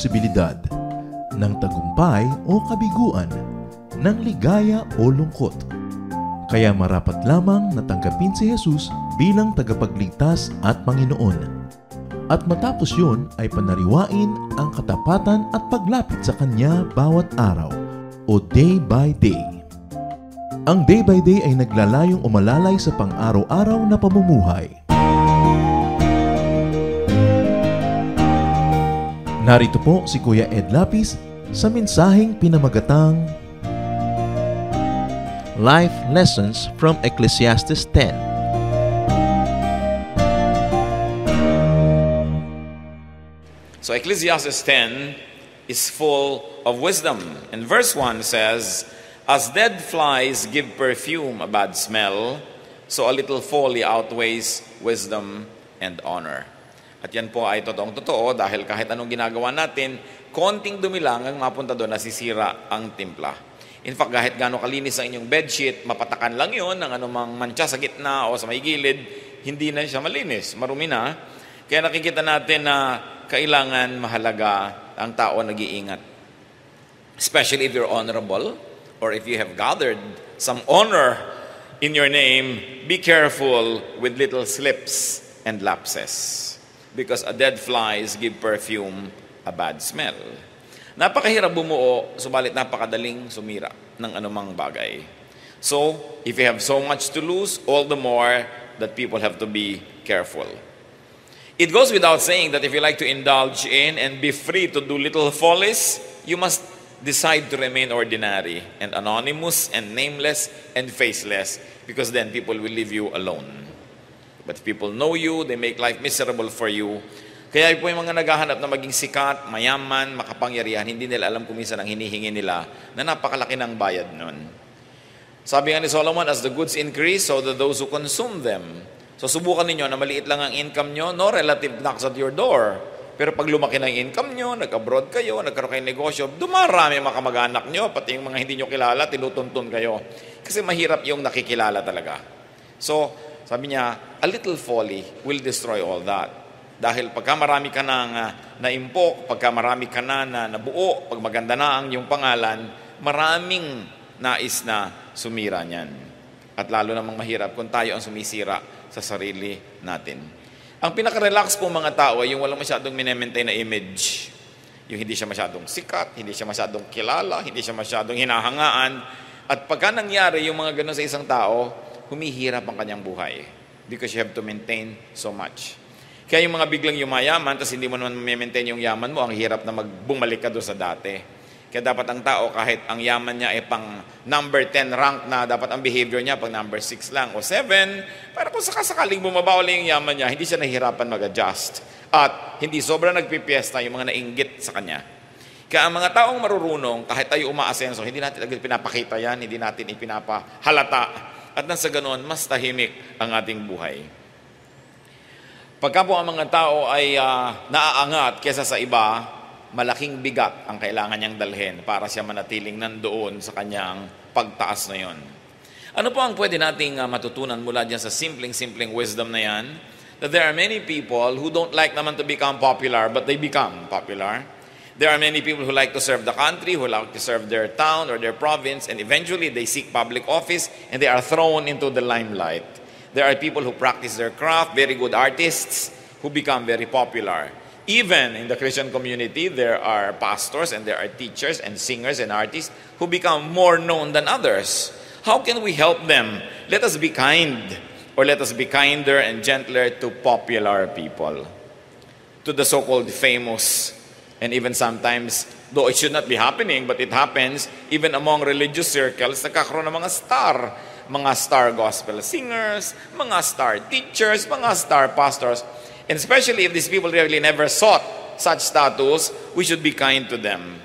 posibilidad ng tagumpay o kabiguan, ng ligaya o lungkot. Kaya marapat lamang na tanggapin si Jesus bilang tagapagligtas at Panginoon. At matapos yun ay panariwain ang katapatan at paglapit sa Kanya bawat araw o day by day. Ang day by day ay naglalayong umalalay sa pang-araw-araw na pamumuhay. Narito po si Kuya Ed Lapis sa mensaheng pinamagatang Life Lessons from Ecclesiastes 10. So Ecclesiastes 10 is full of wisdom. And verse 1 says, "As dead flies give perfume a bad smell, so a little folly outweighs wisdom and honor." At yan po ay totoong-totoo dahil kahit anong ginagawa natin, konting dumi lang ang mapunta doon, nasisira ang timpla. In fact, kahit gaano kalinis ang inyong bedsheet, mapatakan lang yun ng anumang mantsa sa gitna o sa may gilid, hindi na siya malinis, marumi na. Kaya nakikita natin na kailangan mahalaga ang tao nag-iingat. Especially if you're honorable or if you have gathered some honor in your name, be careful with little slips and lapses. Because a dead flies give perfume a bad smell. Napakahirap bumuo, subalit napakadaling sumira ng anumang bagay. So, if you have so much to lose, all the more that people have to be careful. It goes without saying that if you like to indulge in and be free to do little follies, you must decide to remain ordinary and anonymous and nameless and faceless, because then people will leave you alone. But if people know you, they make life miserable for you. Kaya po yung mga naghahanap na maging sikat, mayaman, makapangyarihan, hindi nila alam kung minsan ang hinihingi nila na napakalaki ng bayad nun. Sabi nga ni Solomon, as the goods increase, so do those who consume them. So subukan ninyo na maliit lang ang income nyo, no relative knocks at your door. Pero pag lumaki na yung income nyo, nag-abroad kayo, nagkaroon kayo negosyo, dumarami mga kamag-anak nyo, pati yung mga hindi nyo kilala, tinutuntun kayo. Kasi mahirap yung nakikilala talaga. So, sabi niya, a little folly will destroy all that. Dahil pagka marami ka na naimpok, pagka marami ka na nabuo, pag maganda na ang iyong pangalan, maraming nais na sumira niyan. At lalo namang mahirap kung tayo ang sumisira sa sarili natin. Ang pinaka-relax po mga tao ay yung walang masyadong minemaintain na image. Yung hindi siya masyadong sikat, hindi siya masyadong kilala, hindi siya masyadong hinahangaan. At pagka nangyari yung mga ganun sa isang tao, humihirap ang kanyang buhay because you have to maintain so much. Kaya yung mga biglang yumayaman, tapos hindi mo naman maintain yung yaman mo, ang hirap na bumalik ka doon sa dati. Kaya dapat ang tao, kahit ang yaman niya ay pang number 10 rank na, dapat ang behavior niya pang number 6 lang o 7, para kung sakasakaling bumaba ulit yung yaman niya, hindi siya nahihirapan mag-adjust. At hindi sobrang nagpipiesta yung mga nainggit sa kanya. Kaya ang mga taong marurunong, kahit tayo umaasenso, hindi natin agad pinapakita yan, hindi natin ipinapahalata. At nang sa ganoon, mas tahimik ang ating buhay. Pagka po ang mga tao ay naaangat kesa sa iba, malaking bigat ang kailangan niyang dalhin para siya manatiling nandoon sa kanyang pagtaas na yon. Ano po ang pwede nating matutunan mula dyan sa simpleng wisdom na yan? That there are many people who don't like naman to become popular, but they become popular. There are many people who like to serve the country, who like to serve their town or their province, and eventually they seek public office and they are thrown into the limelight. There are people who practice their craft, very good artists, who become very popular. Even in the Christian community, there are pastors and there are teachers and singers and artists who become more known than others. How can we help them? Let us be kind, or let us be kinder and gentler to popular people, to the so-called famous. And even sometimes, though it should not be happening, but it happens, even among religious circles, nagkakaroon ng mga star gospel singers, mga star teachers, mga star pastors. And especially if these people really never sought such status, we should be kind to them.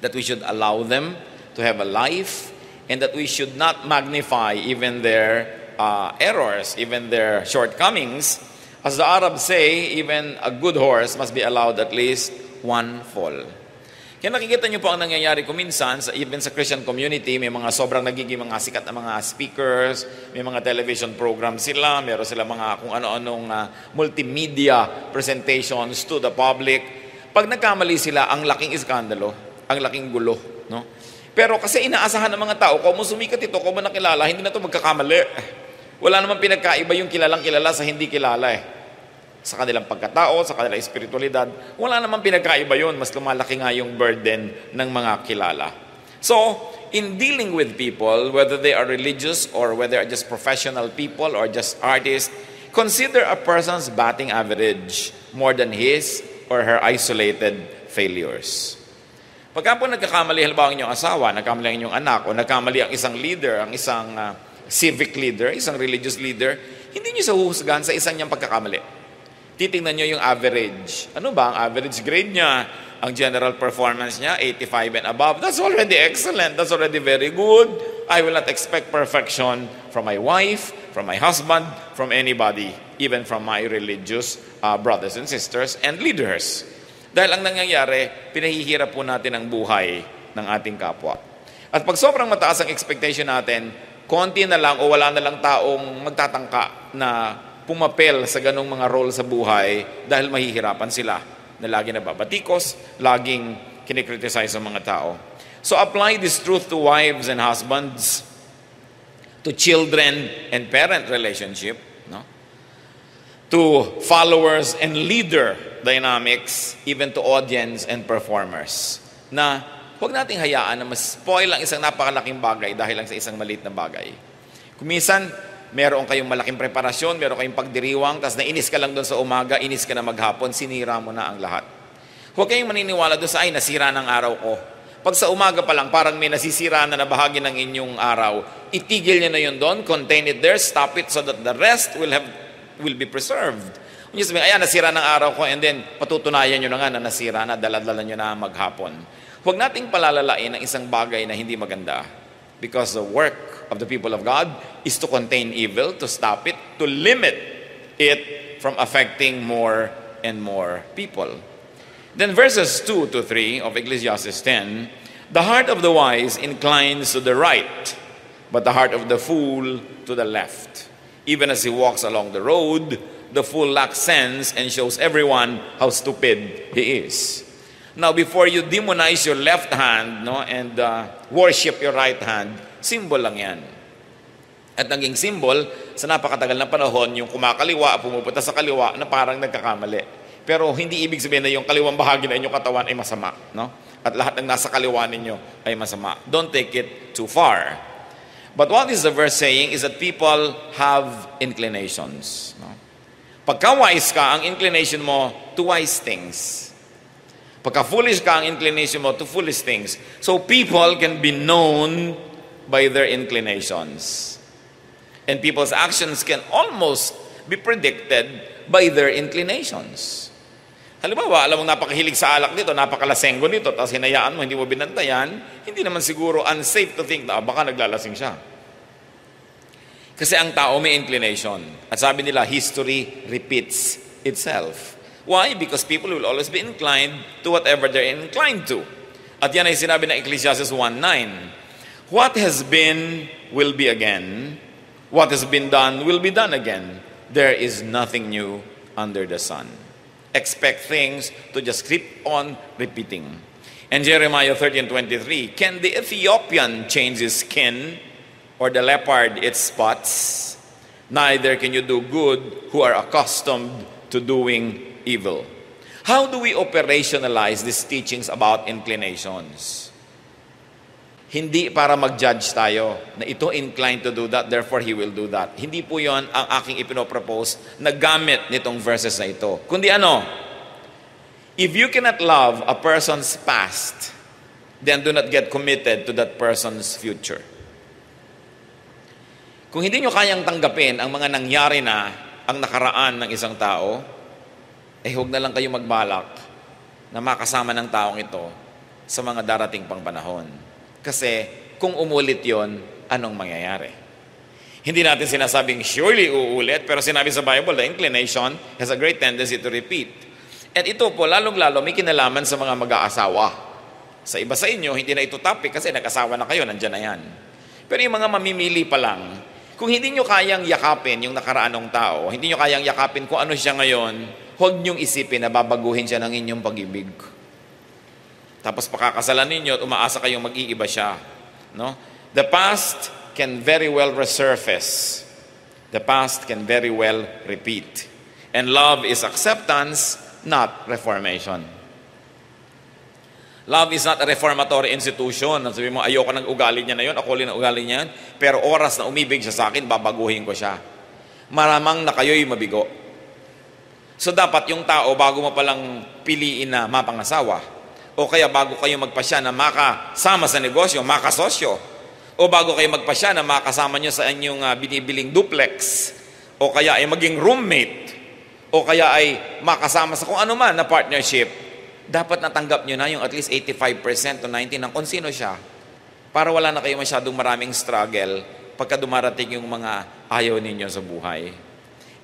That we should allow them to have a life, and that we should not magnify even their errors, even their shortcomings. As the Arabs say, even a good horse must be allowed at least one fall. Kaya nakikita niyo po ang nangyayari kuminsan, even sa Christian community, may mga sobrang nagiging mga sikat na mga speakers, may mga television programs sila, meron sila mga kung ano-anong multimedia presentations to the public. Pag nagkamali sila, ang laking iskandalo, ang laking gulo. No? Pero kasi inaasahan ng mga tao, kung mo sumikat ito, kung mo nakilala, hindi na ito magkakamali. Wala namang pinagkaiba yung kilalang kilala sa hindi kilala Sa kanilang pagkatao, sa kanilang espiritualidad, wala namang pinagkaiba yun. Mas lumalaki nga yung burden ng mga kilala. So, in dealing with people, whether they are religious or whether they are just professional people or just artists, consider a person's batting average more than his or her isolated failures. Pagka po nagkakamali, halimbawa ang inyong asawa, nagkamali ang inyong anak, o nagkamali ang isang leader, ang isang civic leader, isang religious leader, hindi nyo sa huhusgahan sa isang niyang pagkakamali. Titingnan nyo yung average. Ano ba ang average grade niya? Ang general performance niya, 85 and above. That's already excellent. That's already very good. I will not expect perfection from my wife, from my husband, from anybody, even from my religious brothers and sisters and leaders. Dahil ang nangyayari, pinahihirap po natin ang buhay ng ating kapwa. At pag sobrang mataas ang expectation natin, konti na lang o wala na lang taong magtatangka na pumapel sa ganong mga role sa buhay dahil mahihirapan sila na lagi nababatikos, laging kinikriticize ang mga tao. So apply this truth to wives and husbands, to children and parent relationship, no? To followers and leader dynamics, even to audience and performers. Na huwag nating hayaan na mas-spoil ang isang napakalaking bagay dahil lang sa isang maliit na bagay. Kumisan, meron kayong malaking preparasyon, meron kayong pagdiriwang, tapos nainis ka lang doon sa umaga, inis ka na maghapon, sinira mo na ang lahat. Huwag kayong maniniwala doon sa, ay, nasira ng araw ko. Pag sa umaga pa lang, parang may nasisira na bahagi ng inyong araw, itigil niyo na yun doon, contain it there, stop it so that the rest will be preserved. Kung nyo sabihin, ayan, nasira ng araw ko, and then patutunayan nyo na nga na nasira na, daladala nyo na maghapon. Huwag nating palalalain ang isang bagay na hindi maganda. Because the work of the people of God is to contain evil, to stop it, to limit it from affecting more and more people. Then verses 2 to 3 of Ecclesiastes 10, the heart of the wise inclines to the right, but the heart of the fool to the left. Even as he walks along the road, the fool lacks sense and shows everyone how stupid he is. Now, before you demonize your left hand and worship your right hand, symbol lang yan. At naging symbol, sa napakatagal na panahon, yung kumakaliwa, pumupunta sa kaliwa, na parang nagkakamali. Pero hindi ibig sabihin na yung kaliwang bahagi na inyong katawan ay masama. No? At lahat ng nasa kaliwa ninyo ay masama. Don't take it too far. But what is the verse saying is that people have inclinations. No? Pagka wise ka, ang inclination mo to wise things. Pagka foolish ka, ang inclination mo to foolish things. So people can be known by their inclinations. And people's actions can almost be predicted by their inclinations. Halimbawa, alam mong napakahilig sa alak dito, napakalasenggo nito, tapos hinayaan mo, hindi mo binantayan, hindi naman siguro unsafe to think na baka naglalasing siya. Kasi ang tao may inclination. At sabi nila, history repeats itself. Why? Because people will always be inclined to whatever they're inclined to. At yan ay sinabi ng Ecclesiastes 1:9. What has been will be again. What has been done will be done again. There is nothing new under the sun. Expect things to just keep on repeating. And Jeremiah 13:23, can the Ethiopian change his skin or the leopard its spots? Neither can you do good who are accustomed to doing evil. How do we operationalize these teachings about inclinations? Hindi para mag-judge tayo na ito inclined to do that, therefore he will do that. Hindi po yon ang aking ipinopropose na gamit nitong verses na ito. Kundi ano? If you cannot love a person's past, then do not get committed to that person's future. Kung hindi nyo kayang tanggapin ang mga nangyari na ang nakaraan ng isang tao, huwag na lang kayo magbalak na makasama ng taong ito sa mga darating pang panahon. Kasi kung umulit yon, anong mangyayari? Hindi natin sinasabing surely uulit, pero sinabi sa Bible, the inclination has a great tendency to repeat. At ito po, lalong-lalo may kinalaman sa mga mag-aasawa. Sa iba sa inyo, hindi na ito topic kasi nag-asawa na kayo, nandyan na yan. Pero yung mga mamimili pa lang, kung hindi nyo kayang yakapin yung nakaraan ng tao, hindi nyo kayang yakapin kung ano siya ngayon, huwag niyong isipin na babaguhin siya ng inyong pag-ibig. Tapos pakakasalan ninyo at umaasa kayong mag-iiba siya. No? The past can very well resurface. The past can very well repeat. And love is acceptance, not reformation. Love is not a reformatory institution. Sabi mo, ayoko ng ugali niya na yun, ako rin ang ugali niya yun, pero oras na umibig siya sa akin, babaguhin ko siya. Maramang na kayo'y mabigo. So dapat yung tao, bago mo palang piliin na mapangasawa, o kaya bago kayo magpasya na makasama sa negosyo, makasosyo, o bago kayo magpasya na makasama nyo sa inyong binibiling duplex, o kaya ay maging roommate, o kaya ay makasama sa kung ano man na partnership, dapat natanggap nyo na yung at least 85% to 90% ng kung sino siya, para wala na kayo masyadong maraming struggle pagka dumarating yung mga ayaw ninyo sa buhay.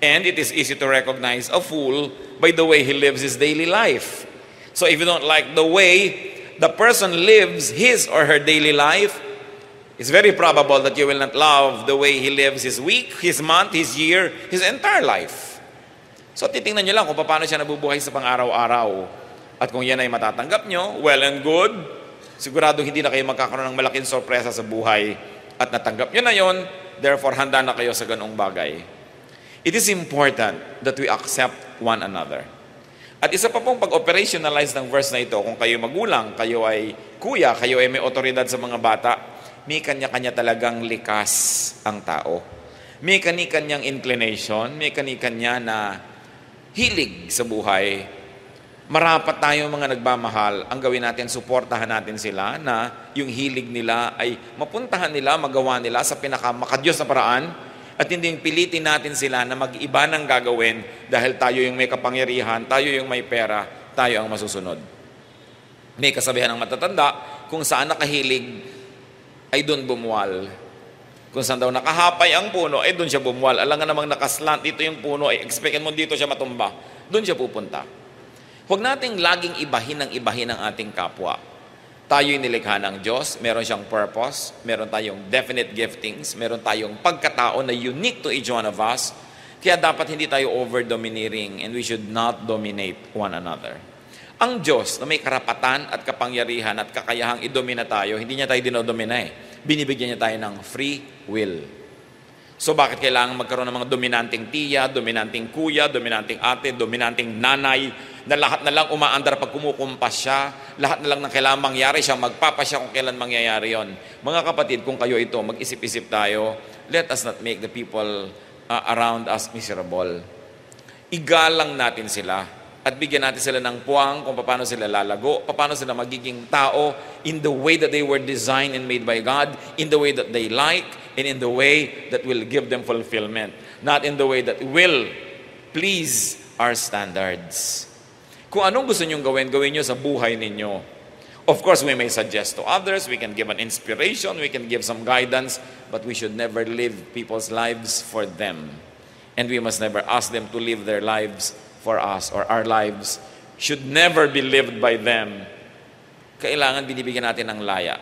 And it is easy to recognize a fool by the way he lives his daily life. So if you don't like the way the person lives his or her daily life, it's very probable that you will not love the way he lives his week, his month, his year, his entire life. So titingnan nyo lang kung paano siya nabubuhay sa pang-araw-araw. At kung yan ay matatanggap nyo, well and good, siguradong hindi na kayo magkakaroon ng malaking sorpresa sa buhay. At natanggap nyo na yon, therefore handa na kayo sa ganong bagay. It is important that we accept one another. At isa pa pong pag-operationalize ng verse na ito, kung kayo magulang, kayo ay kuya, kayo ay may otoridad sa mga bata, may kanya-kanya talagang likas ang tao. May kani-kanyang inclination, may kani-kanya na hilig sa buhay. Marapat tayo mga nagmamahal, ang gawin natin, suportahan natin sila na yung hilig nila ay mapuntahan nila, magawa nila sa pinakamakadiyos na paraan at hindi pilitin natin sila na mag-iba ng gagawin dahil tayo yung may kapangyarihan, tayo yung may pera, tayo ang masusunod. May kasabihan ng matatanda, kung saan nakahilig ay doon bumuwal. Kung saan daw nakahapay ang puno, ay doon siya bumuwal. Alam nga namang nakaslant dito yung puno, ay expectin mo dito siya matumba. Doon siya pupunta. Huwag nating laging ibahin ang ating kapwa. Tayo'y nilikha ng Diyos, meron siyang purpose, meron tayong definite giftings, meron tayong pagkatao na unique to each one of us, kaya dapat hindi tayo over-domineering and we should not dominate one another. Ang Diyos na may karapatan at kapangyarihan at kakayahang idomina tayo, hindi niya tayo dinodomina eh. Binibigyan niya tayo ng free will. So bakit kailangan magkaroon ng mga dominanting tiya, dominanting kuya, dominanting ate, dominanting nanay, na lahat na lang umaandar pag kumukumpas siya, lahat na lang na kailangan mangyari siya, magpapasya kung kailan mangyayari yon. Mga kapatid, kung kayo ito, mag-isip-isip tayo, let us not make the people around us miserable. Igalang natin sila at bigyan natin sila ng puwang kung paano sila lalago, paano sila magiging tao in the way that they were designed and made by God, in the way that they like, and in the way that will give them fulfillment, not in the way that will please our standards. Kung anong gusto nyong gawin, gawin nyo sa buhay ninyo. Of course, we may suggest to others, we can give an inspiration, we can give some guidance, but we should never live people's lives for them. And we must never ask them to live their lives for us, or our lives should never be lived by them. Kailangan binibigyan natin ng laya.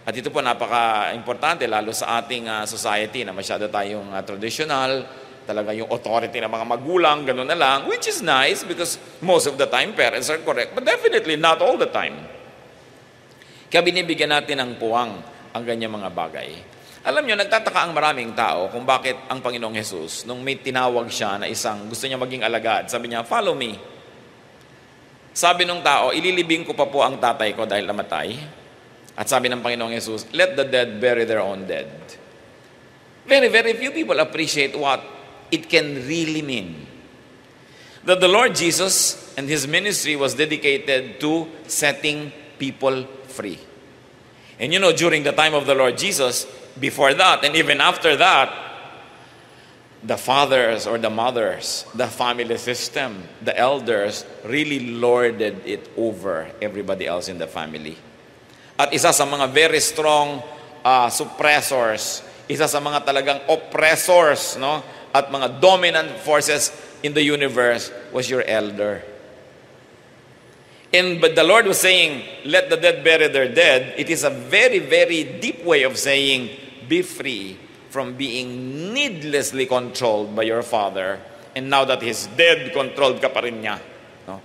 At ito po napaka-importante, lalo sa ating society na masyado tayong traditional, talaga yung authority ng mga magulang, gano'n na lang, which is nice because most of the time parents are correct, but definitely not all the time. Kaya binibigyan natin ng puwang ang ganyan mga bagay. Alam nyo, nagtataka ang maraming tao kung bakit ang Panginoong Jesus, nung may tinawag siya na isang gusto niya maging alagad, sabi niya, follow me. Sabi nung tao, ililibing ko pa po ang tatay ko dahil namatay. At sabi ng Panginoong Jesus, let the dead bury their own dead. Very, very few people appreciate what it can really mean. That the Lord Jesus and His ministry was dedicated to setting people free. And you know, during the time of the Lord Jesus, before that and even after that, the fathers or the mothers, the family system, the elders really lorded it over everybody else in the family. At isa sa mga very strong suppressors, isa sa mga talagang oppressors, no? At mga dominant forces in the universe was your elder. But the Lord was saying, let the dead bury their dead. It is a very, very deep way of saying, be free from being needlessly controlled by your father And now that he's dead, controlled ka pa rin niya. No?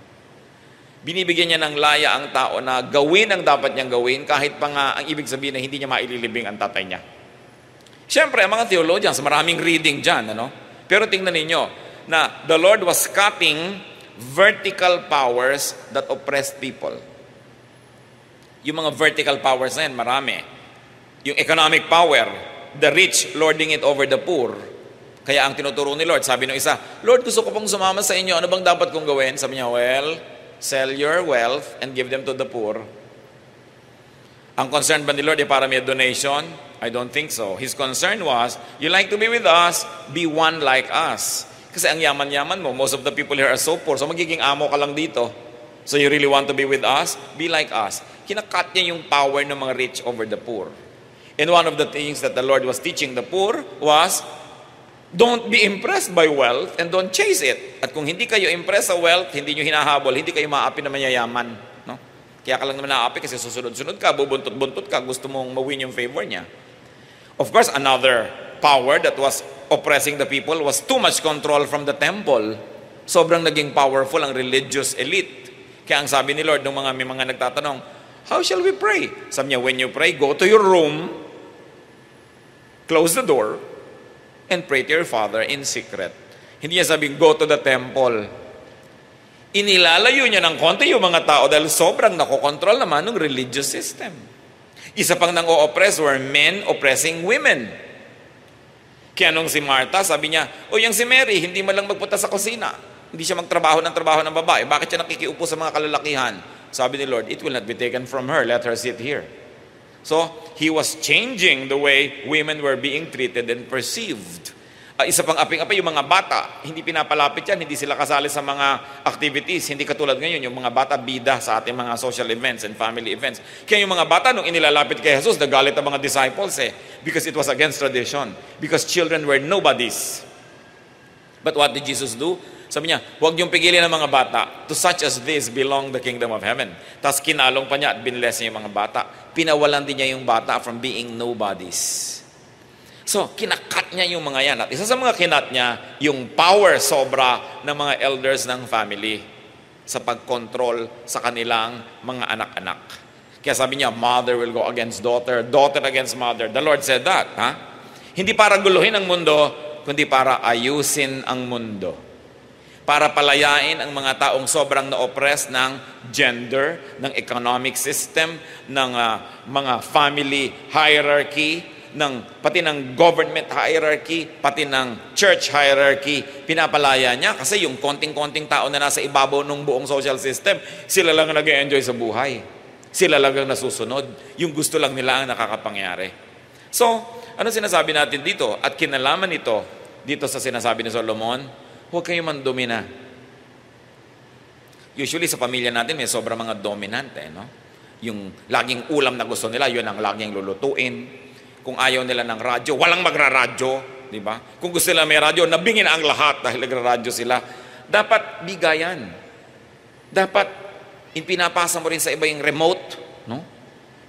Binibigyan niya ng laya ang tao na gawin ang dapat niyang gawin kahit pa nga ang ibig sabihin na hindi niya maililibing ang tatay niya. Siyempre, ang mga theologians, maraming reading dyan. Ano? Pero tingnan ninyo na the Lord was cutting vertical powers that oppressed people. Yung mga vertical powers na yan, marami. Yung economic power, the rich lording it over the poor. Kaya ang tinuturo ni Lord, sabi ng isa, Lord, gusto ko pong sumama sa inyo. Ano bang dapat kong gawin? Sabi niya, well, sell your wealth and give them to the poor. Ang concern ba ni Lord ay para may donation? I don't think so. His concern was, you like to be with us, be one like us. Kasi ang yaman-yaman mo, most of the people here are so poor, so magiging amo ka lang dito. So you really want to be with us? Be like us. Kinakat niya yung power ng mga rich over the poor. And one of the things that the Lord was teaching the poor was, don't be impressed by wealth and don't chase it. At kung hindi kayo impressed sa wealth, hindi nyo hinahabol, hindi kayo maapi na mayayaman. No? Kaya ka lang naman naapi kasi susunod-sunod ka, bubuntot-buntot ka, gusto mong mawin yung favor niya. Of course, another power that was oppressing the people was too much control from the temple. Sobrang naging powerful ang religious elite. Kaya ang sabi ni Lord, nung may mga nagtatanong, how shall we pray? Sabi niya, when you pray, go to your room, close the door, and pray to your Father in secret. Hindi niya sabing, go to the temple. Inilalayo niya ng konti yung mga tao dahil sobrang nakokontrol naman ng religious system. Isa pang nang-o-oppress were men oppressing women. Kaya nung si Martha, sabi niya, yung si Mary, hindi man lang magpunta sa kusina. Hindi siya magtrabaho ng babae. Bakit siya nakikiupo sa mga kalalakihan? Sabi ni Lord, it will not be taken from her. Let her sit here. So, He was changing the way women were being treated and perceived. Isa pang aping-apay, yung mga bata, hindi pinapalapit yan, hindi sila kasali sa mga activities, hindi katulad ngayon, yung mga bata bida sa ating mga social events and family events. Kaya yung mga bata, nung inilalapit kay Jesus, nagalit ang mga disciples because it was against tradition, because children were nobodies. But what did Jesus do? Sabi niya, huwag niyong pigilin ang mga bata. To such as this belong the kingdom of heaven. Tapos kinalong pa niya at binless niya yung mga bata. Pinawalan din niya yung bata from being nobodies. So, kinakat niya yung mga yan. At isa sa mga kinat niya, yung power sobra ng mga elders ng family sa pagkontrol sa kanilang mga anak-anak. Kaya sabi niya, mother will go against daughter, daughter against mother. The Lord said that. Hindi para guluhin ang mundo, kundi para ayusin ang mundo. Para palayain ang mga taong sobrang na-oppress ng gender, ng economic system, ng mga family hierarchy, pati ng government hierarchy, pati ng church hierarchy, pinapalaya niya kasi yung konting-konting tao na nasa ibabaw ng buong social system, sila lang ang nag-enjoy sa buhay. Sila lang ang nasusunod. Yung gusto lang nila ang nakakapangyari. So, ano sinasabi natin dito? At kinalaman ito, dito sa sinasabi ni Solomon, huwag kayo mandumina. Usually sa pamilya natin may sobrang mga dominante, no? Yung laging ulam na gusto nila, yun ang laging lulutuin. Kung ayaw nila ng radyo, walang magra-radyo, di ba? Kung gusto nila may radyo, nabingin ang lahat dahil nagra-radyo sila. Dapat bigayan. Dapat pinapasa mo rin sa iba yung remote, no?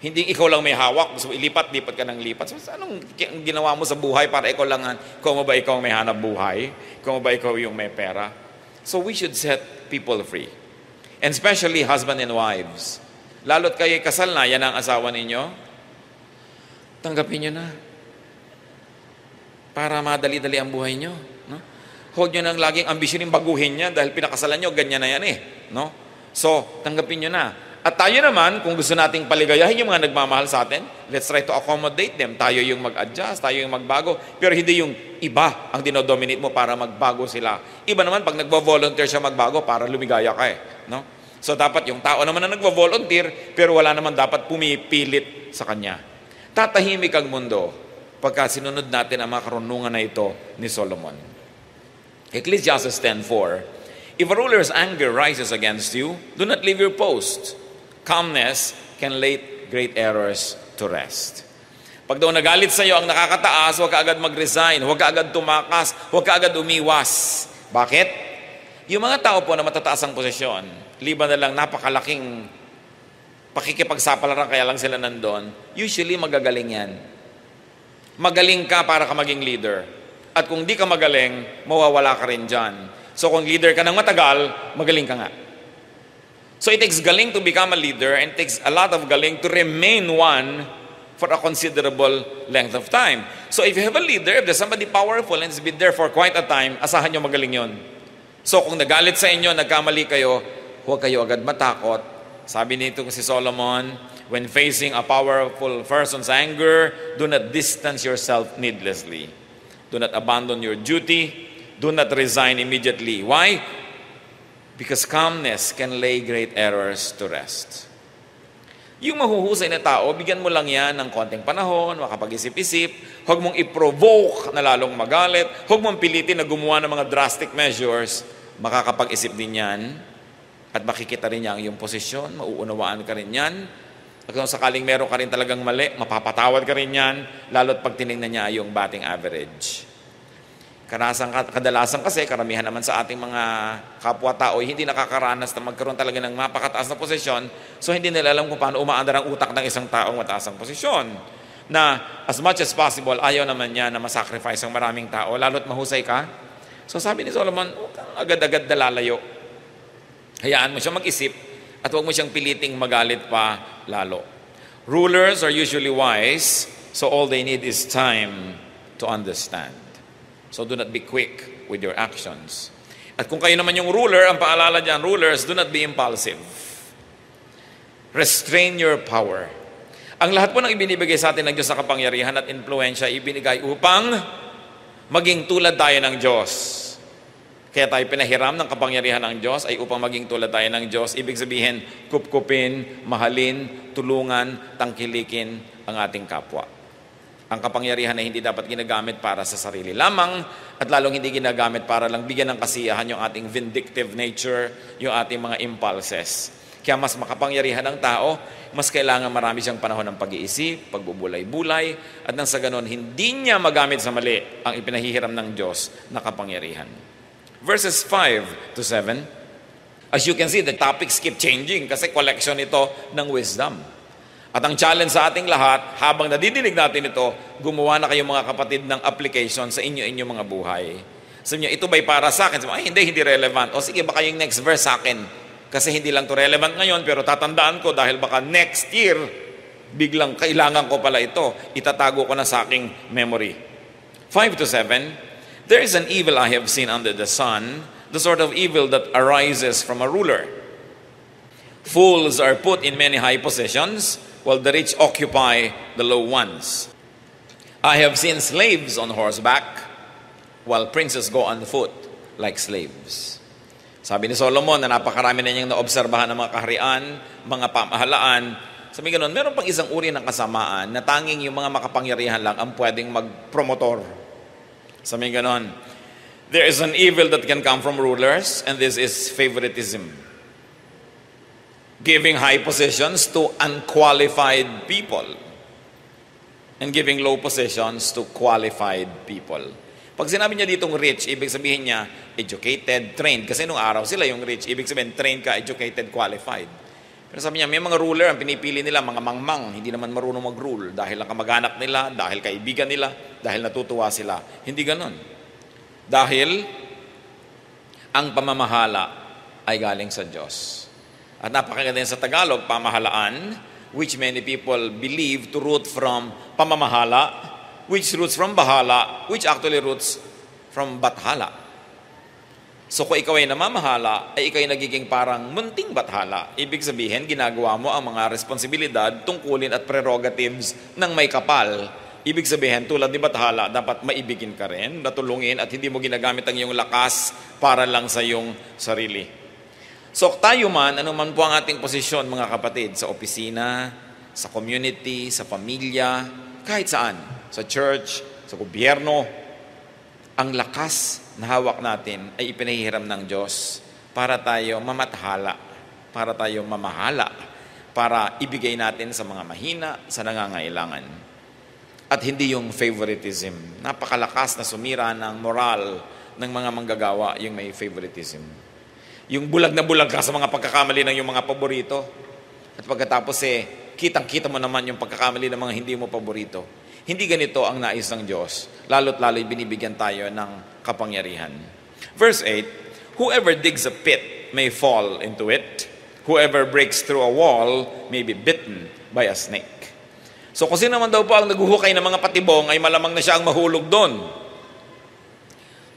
Hindi ikaw lang may hawak, gusto mo ilipat ka ng lipat. So, anong ginawa mo sa buhay para ikaw lang, kung ba ikaw may hanap buhay, kung ba ikaw yung may pera. So we should set people free. And especially husband and wives. Lalo't kayo kasal na, yan ang asawa ninyo, tanggapin nyo na. Para madali-dali ang buhay nyo. No? Huwag nyo nang laging ambisyonin baguhin niya dahil pinakasalan nyo, ganyan na yan no? So, tanggapin nyo na. At tayo naman, kung gusto nating paligayahin yung mga nagmamahal sa atin, let's try to accommodate them. Tayo yung mag-adjust, tayo yung magbago. Pero hindi yung iba ang dinodominate mo para magbago sila. Iba naman pag nagvo-volunteer siya magbago para lumigaya ka no? So, dapat yung tao naman na nagvo-volunteer, pero wala naman dapat pumipilit sa kanya. Tatahimik ang mundo pagka sinunod natin ang mga karunungan na ito ni Solomon. Ecclesiastes 10:4, if a ruler's anger rises against you, do not leave your post. Calmness can lay great errors to rest. Pag daw nagalit sa iyo ang nakakataas, huwag ka agad mag-resign, huwag ka agad tumakas, huwag ka agad umiwas. Bakit? Yung mga tao po na matataas ang posisyon, liban na lang napakalaking pakikipagsapalaran kaya lang sila nandun, usually magagaling yan. Magaling ka para ka maging leader. At kung di ka magaling, mawawala ka rin dyan. So kung leader ka ng matagal, magaling ka nga. So it takes galing to become a leader and it takes a lot of galing to remain one for a considerable length of time. So if you have a leader, if there's somebody powerful and has been there for quite a time, asahan nyo magaling yon. So kung nagalit sa inyo, nagkamali kayo, huwag kayo agad matakot. Sabi nito si Solomon, when facing a powerful person's anger, do not distance yourself needlessly. Do not abandon your duty. Do not resign immediately. Why? Because calmness can lay great errors to rest. Yung mahuhusay na tao, bigyan mo lang yan ng konting panahon, makapag-isip-isip, huwag mong i-provoke na lalong magalit, huwag mong pilitin na gumawa ng mga drastic measures, makakapag-isip din yan, at makikita rin niya ang iyong posisyon, mauunawaan ka rin yan, at kung sakaling meron ka rin talagang mali, mapapatawad ka rin yan, lalo't pag tinignan niya yung batting average. Kadalasan kasi, karamihan naman sa ating mga kapwa-tao, hindi nakakaranas na magkaroon talaga ng mapakataas na posisyon, so hindi nila alam kung paano umaandar ang utak ng isang taong mataas ang posisyon. Na as much as possible, ayaw naman niya na masacrifice ang maraming tao, lalo't mahusay ka. So sabi ni Solomon, huwag kang agad-agad dalalayo. Hayaan mo siya mag-isip at huwag mo siyang piliting magalit pa lalo. Rulers are usually wise, so all they need is time to understand. So do not be quick with your actions. At kung kayo naman yung ruler, ang paalala dyan, rulers, do not be impulsive. Restrain your power. Ang lahat po ng ibinibigay sa atin ng Diyos na kapangyarihan at influensya, ibinigay upang maging tulad tayo ng Diyos. Kaya tayo pinahiram ng kapangyarihan ng Diyos ay upang maging tulad tayo ng Diyos. Ibig sabihin, kupkupin, mahalin, tulungan, tangkilikin ang ating kapwa. Ang kapangyarihan ay hindi dapat ginagamit para sa sarili lamang at lalong hindi ginagamit para lang bigyan ng kasiyahan yung ating vindictive nature, yung ating mga impulses. Kaya mas makapangyarihan ang tao, mas kailangan marami siyang panahon ng pag-iisip, pagbubulay-bulay, at nang sa ganon, hindi niya magamit sa mali ang ipinahihiram ng Diyos na kapangyarihan. Verses 5 to 7, as you can see, the topics keep changing kasi collection ito ng wisdom. At ang challenge sa ating lahat, habang nadidinig natin ito, gumawa na kayo mga kapatid ng application sa inyo-inyo mga buhay. Sabi niyo, ito ba'y para sa akin? Sabi, ay, hindi relevant. O sige, baka yung next verse sa akin. Kasi hindi lang to relevant ngayon, pero tatandaan ko dahil baka next year, biglang kailangan ko pala ito. Itatago ko na sa aking memory. 5 to 7, there is an evil I have seen under the sun, the sort of evil that arises from a ruler. Fools are put in many high positions, while the rich occupy the low ones. I have seen slaves on horseback, while princes go on foot like slaves. Sabi ni Solomon na napakarami na niyang naobserbahan ng mga kaharian, mga pamahalaan. Sabi ganoon, meron pang isang uri ng kasamaan na tanging yung mga makapangyarihan lang ang pwedeng magpromotor. Sabi ganoon, there is an evil that can come from rulers, and this is favoritism. Giving high positions to unqualified people and giving low positions to qualified people. Pag sinabi niya ditong rich, ibig sabihin niya educated, trained. Kasi nung araw sila yung rich, ibig sabihin trained ka, educated, qualified. Pero sabi niya, may mga ruler, ang pinipili nila, mga mangmang, hindi naman marunong mag-rule dahil lang kamag-anak nila, dahil kaibigan nila, dahil natutuwa sila. Hindi ganon. Dahil ang pamamahala ay galing sa Diyos. At napakaganda sa Tagalog, pamahalaan, which many people believe to root from pamamahala, which roots from bahala, which actually roots from bathala. So kung ikaw ay namamahala, ay ikaw ay nagiging parang munting bathala. Ibig sabihin, ginagawa mo ang mga responsibilidad, tungkulin at prerogatives ng may kapal. Ibig sabihin, tulad ni bathala, dapat maibigin ka rin, natulungin, at hindi mo ginagamit ang iyong lakas para lang sa iyong sarili. So tayo man, ano man po ang ating posisyon mga kapatid, sa opisina, sa community, sa pamilya, kahit saan, sa church, sa gobyerno, ang lakas na hawak natin ay ipinahihiram ng Diyos para tayo mamathala, para tayo mamahala, para ibigay natin sa mga mahina, sa nangangailangan. At hindi yung favoritism. Napakalakas na sumira ng moral ng mga manggagawa yung may favoritism. Yung bulag na bulag ka sa mga pagkakamali ng yung mga paborito. At pagkatapos kitang-kita mo naman yung pagkakamali ng mga hindi mo paborito. Hindi ganito ang nais ng Diyos, lalo't lalo'y binibigyan tayo ng kapangyarihan. Verse 8, whoever digs a pit may fall into it. Whoever breaks through a wall may be bitten by a snake. So kung sino naman daw po ang naghuhukay ng mga patibong, ay malamang na siya ang mahulog doon.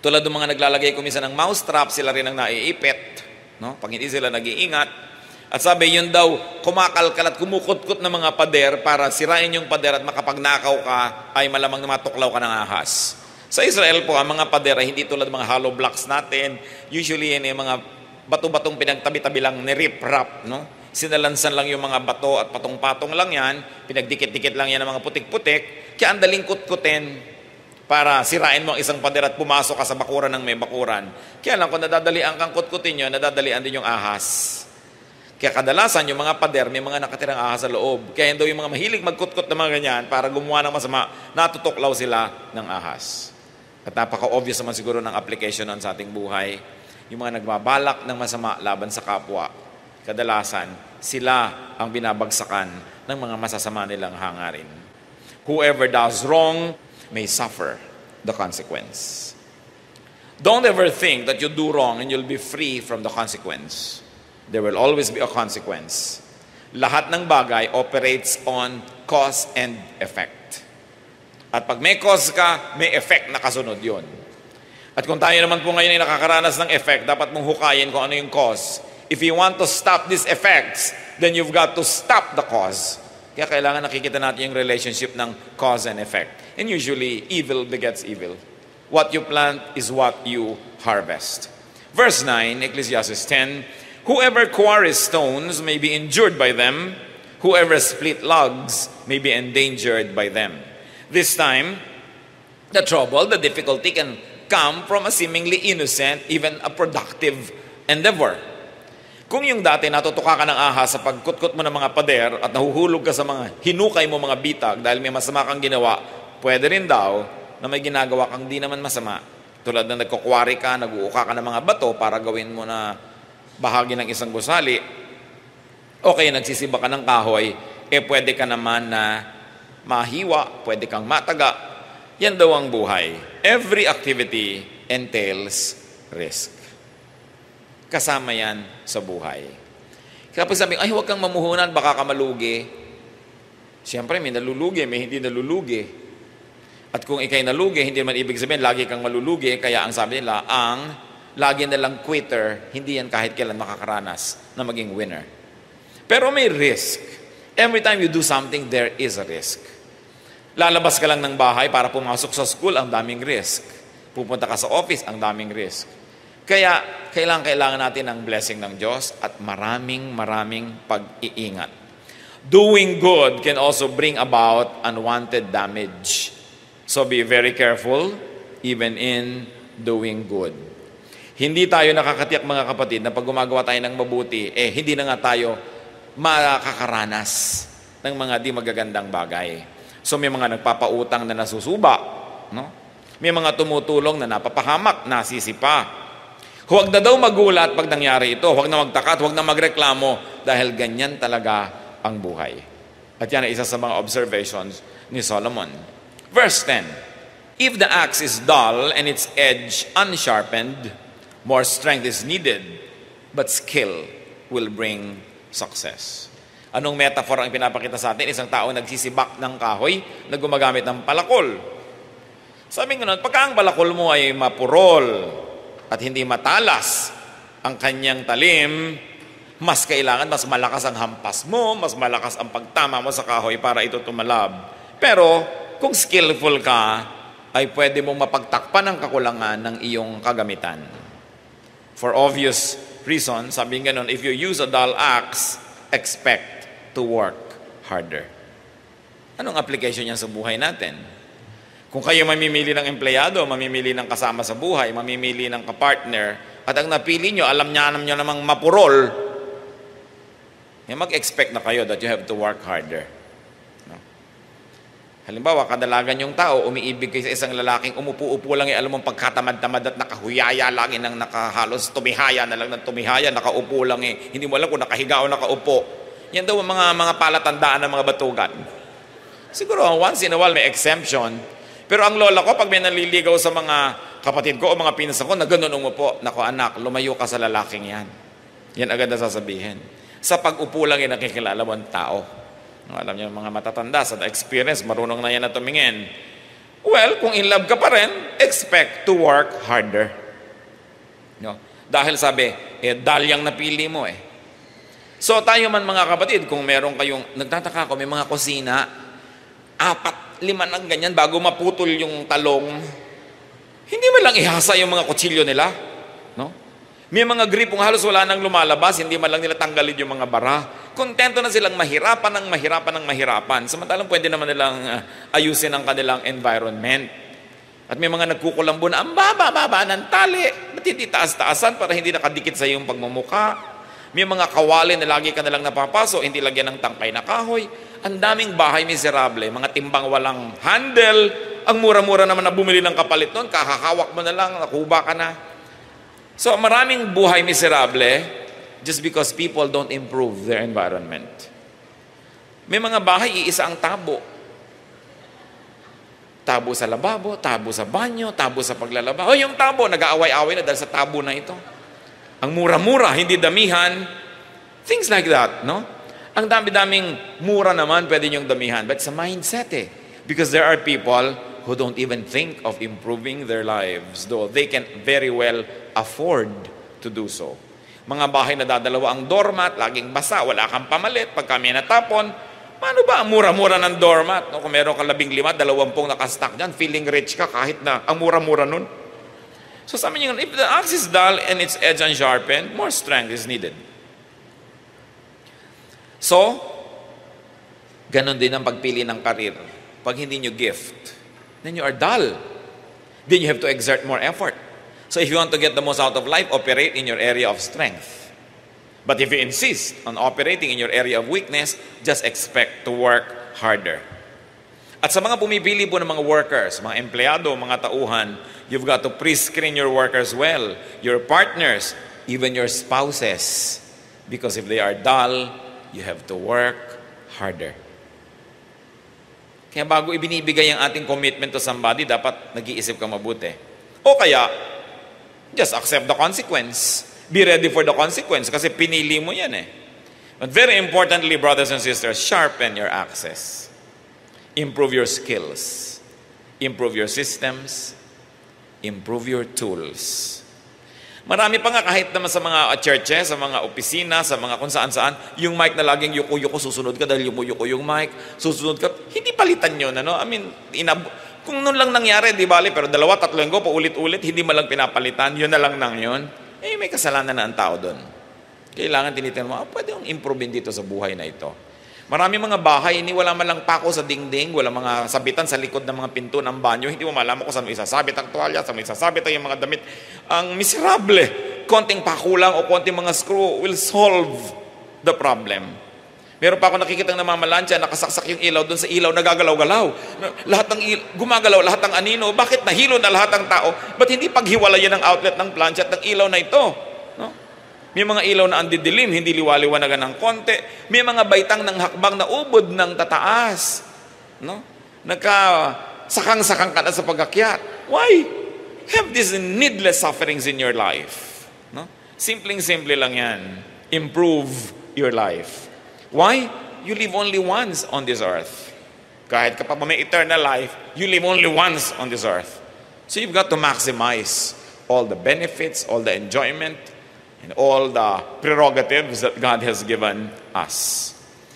Tulad ng mga naglalagay kuminsan ng mousetrap, sila rin ang naiipit. No? Pag hindi sila nag-iingat. At sabi, yun daw, kumakalkal at kumukutkot ng mga pader para sirain yung pader at makapagnakaw ka, ay malamang na matuklaw ka ng ahas. Sa Israel po, ang mga pader ay hindi tulad ng mga hollow blocks natin. Usually, yan yung mga bato-batong pinagtabi-tabi lang, nirip-rap. No? Sinalansan lang yung mga bato at patong-patong lang yan. Pinagdikit-dikit lang yan ng mga putik-putik. Kaya ang daling kutkutin para sirain mo ang isang pader at pumasok ka sa bakuran ng may bakuran. Kaya lang, kung nadadalian kang kutkutin yun, nadadalian din yung ahas. Kaya kadalasan, yung mga pader, may mga nakatirang ahas sa loob. Kaya daw yung mga mahilig magkutkot ng mga ganyan, para gumawa ng masama, natutuklaw sila ng ahas. At napaka-obvious naman siguro ng application nun sa ating buhay. Yung mga nagbabalak ng masama laban sa kapwa, kadalasan, sila ang binabagsakan ng mga masasama nilang hangarin. Whoever does wrong may suffer the consequence. Don't ever think that you do wrong and you'll be free from the consequence. There will always be a consequence. Lahat ng bagay operates on cause and effect. At pag may cause ka, may effect na kasunod yun. At kung tayo naman po ngayon ay nakakaranas ng effect, dapat mong hukayin kung ano yung cause. If you want to stop these effects, then you've got to stop the cause. Kaya kailangan nakikita natin yung relationship ng cause and effect. And usually, evil begets evil. What you plant is what you harvest. Verse 9, Ecclesiastes 10, whoever quarries stones may be injured by them. Whoever split logs may be endangered by them. This time, the trouble, the difficulty can come from a seemingly innocent, even a productive endeavor. Kung yung dati natutuka ka ng ahas sa pagkutkot mo ng mga pader at nahuhulog ka sa mga hinukay mo mga bitag dahil may masama kang ginawa, pwede rin daw na may ginagawa kang di naman masama. Tulad na nagkukwari ka, nag-uuka ka ng mga bato para gawin mo na bahagi ng isang gusali, o kaya nagsisiba ka ng kahoy, pwede ka naman na mahiwa, pwede kang mataga. Yan daw ang buhay. Every activity entails risk. Kasama yan sa buhay. Kaya pag sabi, ay huwag kang mamuhunan, baka ka malugi. Siyempre, may nalulugi, may hindi nalulugi. At kung ikay nalugi, hindi naman ibig sabihin, lagi kang malulugi. Kaya ang sabi nila, ang lagi nalang quitter, hindi yan kahit kailan makakaranas na maging winner. Pero may risk. Every time you do something, there is a risk. Lalabas ka lang ng bahay para pumasok sa school, ang daming risk. Pupunta ka sa office, ang daming risk. Kaya, kailangan natin ang blessing ng Diyos at maraming pag-iingat. Doing good can also bring about unwanted damage. So be very careful, even in doing good. Hindi tayo nakakatiyak mga kapatid na pag gumagawa tayo ng mabuti, hindi na nga tayo makakaranas ng mga di magagandang bagay. So may mga nagpapautang na nasusuba, no? May mga tumutulong na napapahamak, nasisipa. Huwag na daw magulat pag nangyari ito. Huwag na magtakat, huwag na magreklamo dahil ganyan talaga ang buhay. At yan ay isa sa mga observations ni Solomon. Verse 10, if the axe is dull and its edge unsharpened, more strength is needed, but skill will bring success. Anong metaphor ang pinapakita sa atin? Isang tao nagsisibak ng kahoy na gumagamit ng palakol. Sabi nga nun, pagka ang palakol mo ay mapurol at hindi matalas ang kanyang talim, mas kailangan, mas malakas ang hampas mo, mas malakas ang pagtama mo sa kahoy para ito tumalab. Pero kung skillful ka, ay pwede mong mapagtakpan ang kakulangan ng iyong kagamitan. For obvious reasons, sabi nga nun, if you use a dull axe, expect to work harder. Anong application yan sa buhay natin? Kung kayo mamimili ng empleyado, mamimili ng kasama sa buhay, mamimili ng kapartner, at ang napili nyo, alam nyo namang mapurol, mag-expect na kayo that you have to work harder. No? Halimbawa, kadalagan yung tao, umiibig kayo sa isang lalaking umupo-upo lang, alam mong pagkatamad-tamad at nakahuyaya lang, nakahalos tumihaya na lang ng tumihaya, nakaupo lang hindi mo alam kung nakahiga o nakaupo. Yan daw ang mga palatandaan ng mga batugan. Siguro once in a while may exemption. Pero ang lola ko, pag may naliligaw sa mga kapatid ko o mga pinsan ko, na ganun umupo, nako anak, lumayo ka sa lalaking yan. Yan agad na sasabihin. Sa pag-upo lang yung nakikilala mo ang tao. Alam niyo, mga matatanda, sa experience, marunong na yan na tumingin. Well, kung in love ka pa rin, expect to work harder. No? Dahil sabi, dalyang napili mo eh. So tayo man mga kapatid, kung meron kayong, nagtataka ko, may mga kusina, 4, 5 ng ganyan bago maputol yung talong, hindi man lang ihasa yung mga kutsilyo nila. No? May mga gripong halos wala nang lumalabas, hindi man lang nila tanggalin yung mga bara. Kontento na silang mahirapan. Samantalang pwede naman nilang ayusin ang kanilang environment. At may mga nagkukulambo na, ang baba ng tali. Ba't hindi taas-taasan para hindi nakadikit sa iyong pagmumuka? May mga kawali na lagi ka nalang napapaso, hindi lagyan ng tangkay na kahoy. Ang daming bahay miserable, mga timbang walang handle. Ang mura-mura naman na bumili ng kapalit nun, kakahawak mo na lang, nakuba ka na. So maraming buhay miserable just because people don't improve their environment. May mga bahay, iisa ang tabo. Tabo sa lababo, tabo sa banyo, tabo sa paglalaba. O yung tabo, nag-aaway-away na dahil sa tabo na ito. Ang mura-mura, hindi damihan. Things like that, no? Ang dami-daming mura naman, pwede niyong damihan. But sa mindset eh. Because there are people who don't even think of improving their lives, though they can very well afford to do so. Mga bahay na dadalawa ang doormat, laging basa, wala kang pamalit, pag kami natapon, paano ba ang mura-mura ng doormat? No, kung meron ka 15, 20 nakastock dyan, feeling rich ka kahit na ang mura-mura nun. So sabi niyo, if the axe is dull and its edge unsharpened, more strength is needed. So, ganon din ang pagpili ng karir. Pag hindi nyo gift, then you are dull. Then you have to exert more effort. So if you want to get the most out of life, operate in your area of strength. But if you insist on operating in your area of weakness, just expect to work harder. At sa mga pumipili po ng mga workers, mga empleyado, mga tauhan, you've got to pre-screen your workers well, your partners, even your spouses. Because if they are dull, you have to work harder. Kaya bago ibinibigay ang ating commitment to somebody, dapat nag-iisip ka mabuti. O kaya, just accept the consequence. Be ready for the consequence kasi pinili mo yan eh. But very importantly, brothers and sisters, sharpen your axes. Improve your skills. Improve your systems. Improve your tools. Marami pa nga kahit naman sa mga churches, sa mga opisina, sa mga kung saan-saan, yung mic na laging yuko-yuko, susunod ka dahil yumuko yung mic, susunod ka, hindi palitan yun, ano? I mean, kung nun lang nangyari, di bali, pero 2-3 linggo, paulit-ulit, hindi man lang pinapalitan, yun na lang nang yun, may kasalanan na ang tao doon. Kailangan tinitingnan mo, pwede yung improve dito sa buhay na ito. Marami mga bahay, wala man lang pako sa dingding, wala mga sabitan sa likod ng mga pinto ng banyo, hindi mo malaman kung saan mo isasabit ang tuwalya, saan mo isasabit ang mga damit. Ang miserable, konting pako lang o konting mga screw will solve the problem. Meron pa ako nakikitang namamalansya, nakasaksak yung ilaw, doon sa ilaw nagagalaw-galaw. Lahat ng gumagalaw, lahat ng anino, bakit nahilo na lahat ng tao? Ba't hindi paghiwalayan ng outlet ng plancha at ng ilaw na ito? No? May mga ilaw na andidilim, hindi liwaliwanagan ng konti. May mga baitang ng hakbang na ubod ng tataas. No? Sakang-sakang ka na sa pagakyat. Why? Have these needless sufferings in your life. No? Simpleng-simple lang yan. Improve your life. Why? You live only once on this earth. Kahit kapag may eternal life, you live only once on this earth. So you've got to maximize all the benefits, all the enjoyment, and all the prerogatives that God has given us.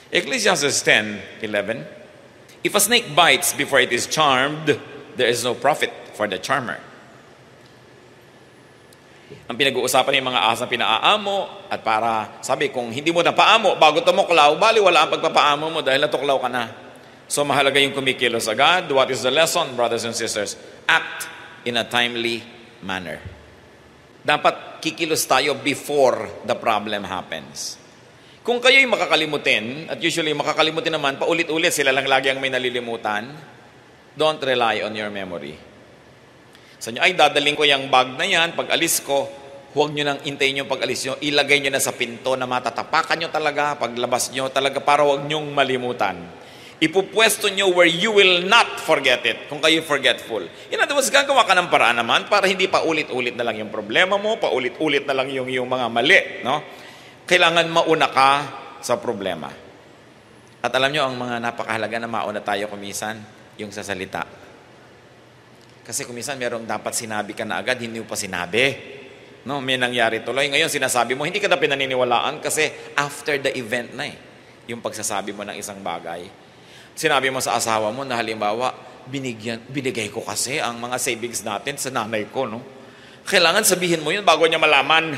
Ecclesiastes 10:11. If a snake bites before it is charmed, there is no profit for the charmer. Ang pinag-uusapan ng mga asang pinaaamo at para, sabi, kung hindi mo napaamo, bago tumuklaw, bali wala ang pagpapaamo mo dahil natuklaw ka na. So mahalaga yung kumikilos agad. What is the lesson, brothers and sisters? Act in a timely manner. Dapat kikilos tayo before the problem happens. Kung kayo'y makakalimutin, at usually makakalimutin naman, paulit-ulit sila lang lagi ang may nalilimutan, don't rely on your memory. Sa inyo, ay dadaling ko yung bag na yan, pag alis ko, huwag nyo nang intayin yung pag-alis nyo, ilagay nyo na sa pinto na matatapakan nyo talaga, paglabas nyo talaga, para huwag nyong malimutan. Ipupwesto nyo where you will not forget it, kung kayo forgetful. In other words, gagawa ka ng paraan naman para hindi pa ulit-ulit na lang yung problema mo, pa ulit-ulit na lang yung mga mali. No? Kailangan mauna ka sa problema. At alam nyo, ang mga napakahalaga na mauna tayo kumisan, yung sa salita. Kasi kumisan, merong dapat sinabi ka na agad, hindi mo pa sinabi. No? May nangyari tuloy. Ngayon, sinasabi mo, hindi ka na pinaniniwalaan kasi after the event na yung pagsasabi mo ng isang bagay. Sinabi mo sa asawa mo na halimbawa, binigay ko kasi ang mga savings natin sa nanay ko, no? Kailangan sabihin mo yun bago niya malaman.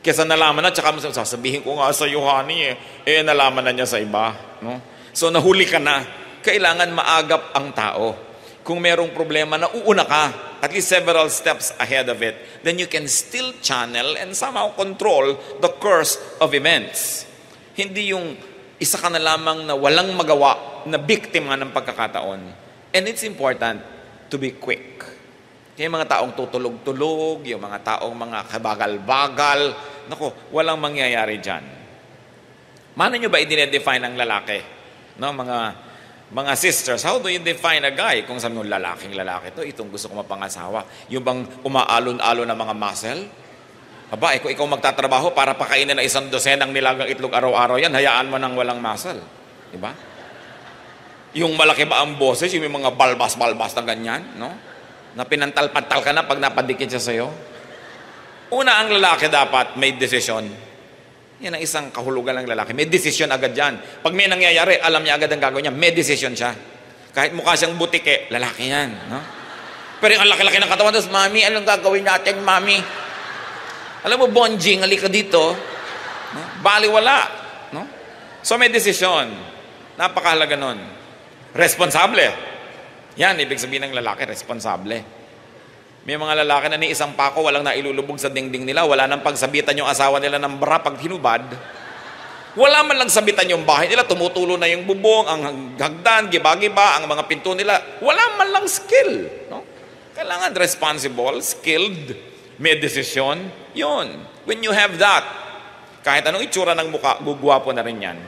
Kesa nalaman na, tsaka sasabihin ko nga sa honey, nalaman na niya sa iba, no? So, nahuli ka na. Kailangan maagap ang tao. Kung merong problema, nauuna ka, at least several steps ahead of it, then you can still channel and somehow control the course of events. Hindi yung isa ka na lamang na walang magawa, na biktima ng pagkakataon. And it's important to be quick. Yung mga taong tutulog-tulog, yung mga taong mga kabagal-bagal, naku, walang mangyayari dyan. Mano nyo ba i-define ang lalaki? No, mga sisters, how do you define a guy? Kung sabi mo, lalaking lalaki to, itong gusto ko mapangasawa. Yung bang umaalon-alon na mga muscle? Aba, ikaw magtatrabaho para pakainin na 100 nilagang itlog araw-araw yan, hayaan mo nang walang muscle. Diba? Yung malaki ba ang boses, yung mga balbas-balbas na ganyan, no? Na pinantal-pantal ka na pag napadikit siya sa'yo. Una, ang lalaki dapat may desisyon. Yan ang isang kahulugan ng lalaki. May desisyon agad yan. Pag may nangyayari, alam niya agad ang gagawin niya. May desisyon siya. Kahit mukha siyang butike, lalaki yan, no? Pero yung laki-laki ng katawan, tapos, Mami, anong gagawin natin, Mami? Alam mo, Bonjing, halika dito. No? Baliwala. No? So may desisyon. Napakahalaga nun. Responsable. Yan, ibig sabihin ng lalaki, responsable. May mga lalaki na ni isang pako, walang nailulubog sa dingding nila, wala nang pagsabitan yung asawa nila ng bra pag hinubad. Wala man lang sabitan yung bahay nila, tumutulo na yung bubong, ang hagdan, giba-giba, ang mga pinto nila. Wala man lang skill. No? Kailangan responsible, skilled, may desisyon. Yun. When you have that, kahit anong itsura ng mukha, gugwapo na rin yan.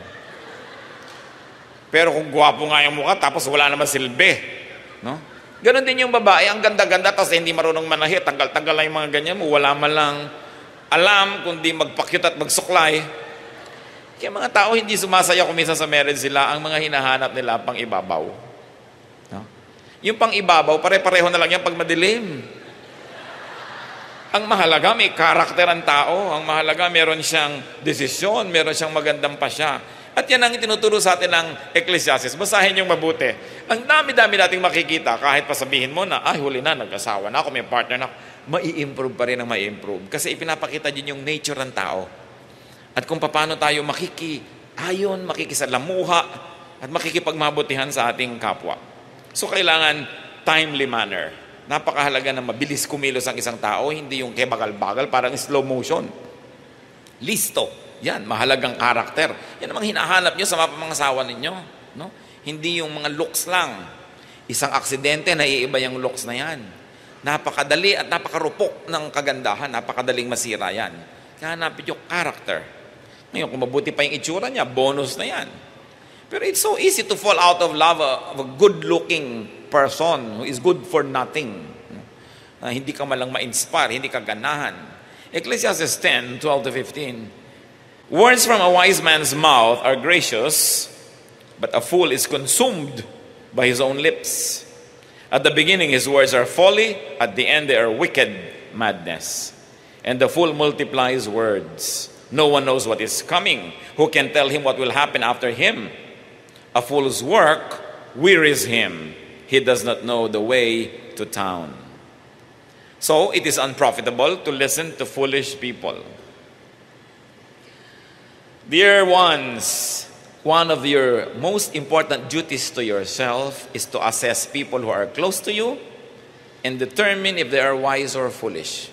Pero kung gwapo nga yung mukha, tapos wala naman silbi. No? Ganon din yung babae, ang ganda-ganda, tapos hindi marunong manahi, tanggal-tanggal lang yung mga ganyan mo, wala man lang alam, kundi magpakyut at magsuklay. Kaya mga tao hindi sumasaya kung minsan sa marriage sila, ang mga hinahanap nila pang ibabaw. No? Yung pang ibabaw, pare-pareho na lang yan pag madilim. Ang mahalaga, may karakter ang tao. Ang mahalaga, meron siyang desisyon, meron siyang magandang pasya. At yan ang itinuturo sa atin ng Ecclesiastes. Basahin yung mabuti. Ang dami-dami nating makikita, kahit pasabihin mo na, ay, huli na, nag-asawa na ako, may partner na ako, mai-improve pa rin ang mai-improve. Kasi ipinapakita din yung nature ng tao. At kung paano tayo makikiayon, makikisalamuha, at makikipagmabutihan sa ating kapwa. So, kailangan timely manner. Napakahalaga na mabilis kumilos ang isang tao, hindi yung kebagal-bagal, parang slow motion. Listo. Yan, mahalagang karakter. Yan ang mga hinahanap nyo sa mga asawa ninyo. No? Hindi yung mga looks lang. Isang aksidente, naiiba yung looks na yan. Napakadali at napakarupok ng kagandahan. Napakadaling masira yan. Kaya hanapin yung karakter. Ngayon, kung mabuti pa yung itsura niya, bonus na yan. Pero it's so easy to fall out of love of a good-looking person who is good for nothing. Hindi ka malang ma-inspire, hindi ka ganahan. Ecclesiastes 10:12-15. Words from a wise man's mouth are gracious, but a fool is consumed by his own lips. At the beginning, his words are folly. At the end, they are wicked madness. And the fool multiplies words. No one knows what is coming. Who can tell him what will happen after him? A fool's work wearies him. He does not know the way to town. So, it is unprofitable to listen to foolish people. Dear ones, one of your most important duties to yourself is to assess people who are close to you and determine if they are wise or foolish.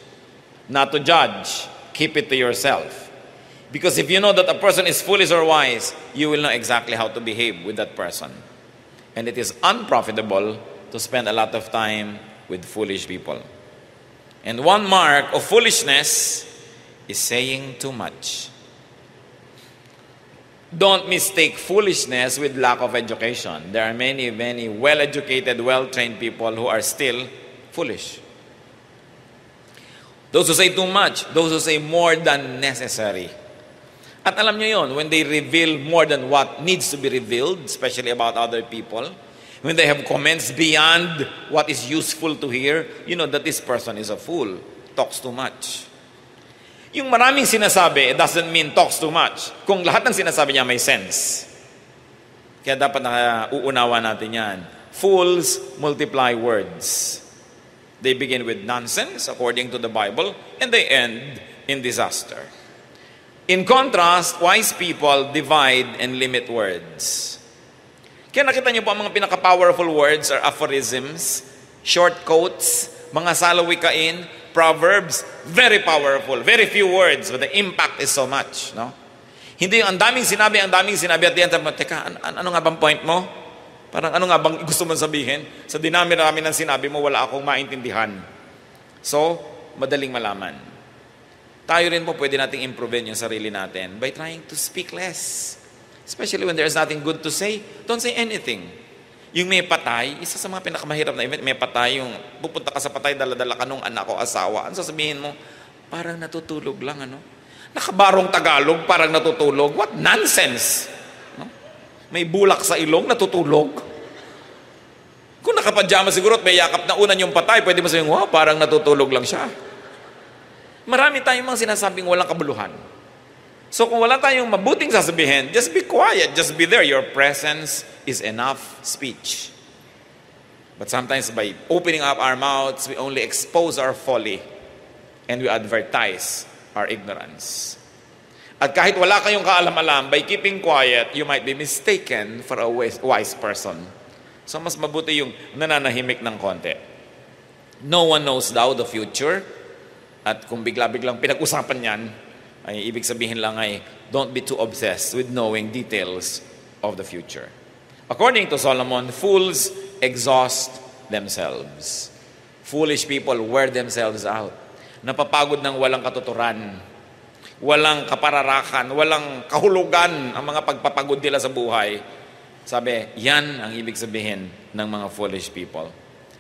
Not to judge, keep it to yourself. Because if you know that a person is foolish or wise, you will know exactly how to behave with that person. And it is unprofitable to spend a lot of time with foolish people. And one mark of foolishness is saying too much. Don't mistake foolishness with lack of education. There are many, many well-educated, well-trained people who are still foolish. Those who say too much, those who say more than necessary. At alam nyo yon, when they reveal more than what needs to be revealed, especially about other people, when they have comments beyond what is useful to hear, you know that this person is a fool, talks too much. Yung maraming sinasabi, it doesn't mean talks too much. Kung lahat ng sinasabi niya may sense. Kaya dapat uunawa natin yan. Fools multiply words. They begin with nonsense, according to the Bible, and they end in disaster. In contrast, wise people divide and limit words. Kaya nakita niyo po ang mga pinaka-powerful words are aphorisms, short quotes, mga salawikain, proverbs, very powerful, very few words, but the impact is so much, no? Hindi yung ang daming sinabi, at the end, teka, ano nga bang point mo? Parang ano nga bang gusto mong sabihin? Sa dinami-rami ng sinabi mo, wala akong maintindihan. So, madaling malaman. Tayo rin po pwede nating improve yung sarili natin by trying to speak less. Especially when there's nothing good to say, don't say anything. Yung may patay, isa sa mga pinakamahirap na event, may patay, yung pupunta ka sa patay, dala-dala ka nung anak o asawa. Ano sasabihin mo? Parang natutulog lang, ano? Nakabarong Tagalog, parang natutulog. What nonsense! No? May bulak sa ilong, natutulog. Kung nakapadyama siguro at may yakap na unan yung patay, pwede mo sabihin, wow, parang natutulog lang siya. Marami tayong mga sinasabing walang kabuluhan. So kung wala tayong mabuting sasabihin, just be quiet, just be there. Your presence is enough speech. But sometimes by opening up our mouths, we only expose our folly and we advertise our ignorance. At kahit wala kayong kaalam-alam, by keeping quiet, you might be mistaken for a wise person. So mas mabuti yung nananahimik ng konti. No one knows daw the future. At kung bigla-biglang pinag-usapan yan, ay ibig sabihin lang ay don't be too obsessed with knowing details of the future. According to Solomon, fools exhaust themselves. Foolish people wear themselves out. Napapagod ng walang katuturan, walang kapararakan, walang kahulugan ang mga pagpapagod nila sa buhay. Sabi, yan ang ibig sabihin ng mga foolish people.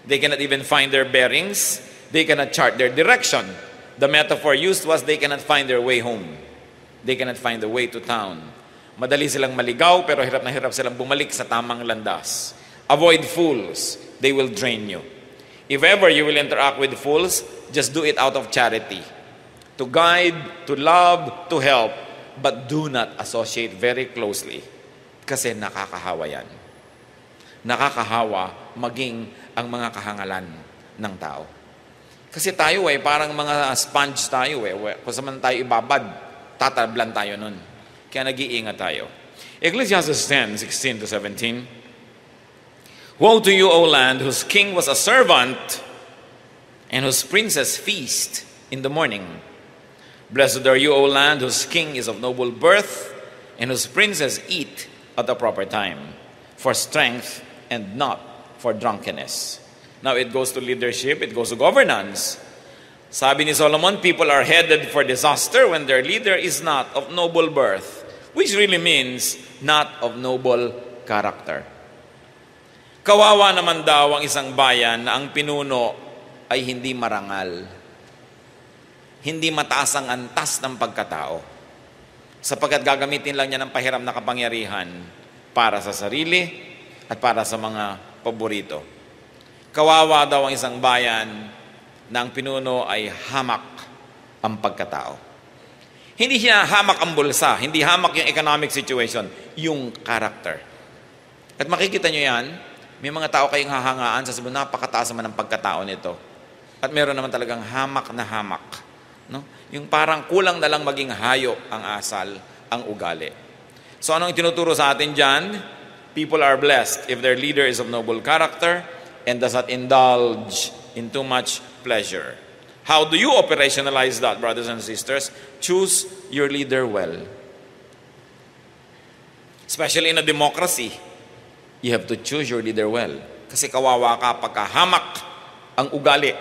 They cannot even find their bearings. They cannot chart their direction. The metaphor used was they cannot find their way home. They cannot find the way to town. Madali silang maligaw, pero hirap na hirap silang bumalik sa tamang landas. Avoid fools. They will drain you. If ever you will interact with fools, just do it out of charity. To guide, to love, to help, but do not associate very closely. Kasi nakakahawa yan. Nakakahawa maging ang mga kahangalan ng tao. Kasi tayo parang mga sponge tayo Kung saan tayo ibabad, tatablan tayo nun. Kaya nag-iingat tayo. Ecclesiastes 10:16-17. Woe to you, O land, whose king was a servant, and whose princes feast in the morning. Blessed are you, O land, whose king is of noble birth, and whose princes eat at the proper time, for strength and not for drunkenness. Now it goes to leadership, it goes to governance. Sabi ni Solomon, people are headed for disaster when their leader is not of noble birth, which really means not of noble character. Kawawa naman daw ang isang bayan na ang pinuno ay hindi marangal. Hindi mataas ang antas ng pagkatao. Sapagkat gagamitin lang niya ng pahiram na kapangyarihan para sa sarili at para sa mga paborito. Kawawa daw ang isang bayan na ang pinuno ay hamak ang pagkatao. Hindi siya hamak ang bulsa, hindi hamak yung economic situation, yung character. At makikita nyo yan, may mga tao kayong hahangaan sa sabi, napakataas naman ang pagkatao nito. At meron naman talagang hamak na hamak. No? Yung parang kulang na lang maging hayop ang asal, ang ugali. So anong itinuturo sa atin dyan? People are blessed if their leader is of noble character and does not indulge in too much pleasure. How do you operationalize that, brothers and sisters? Choose your leader well. Especially in a democracy, you have to choose your leader well. Kasi kawawa ka pagka hamak ang ugali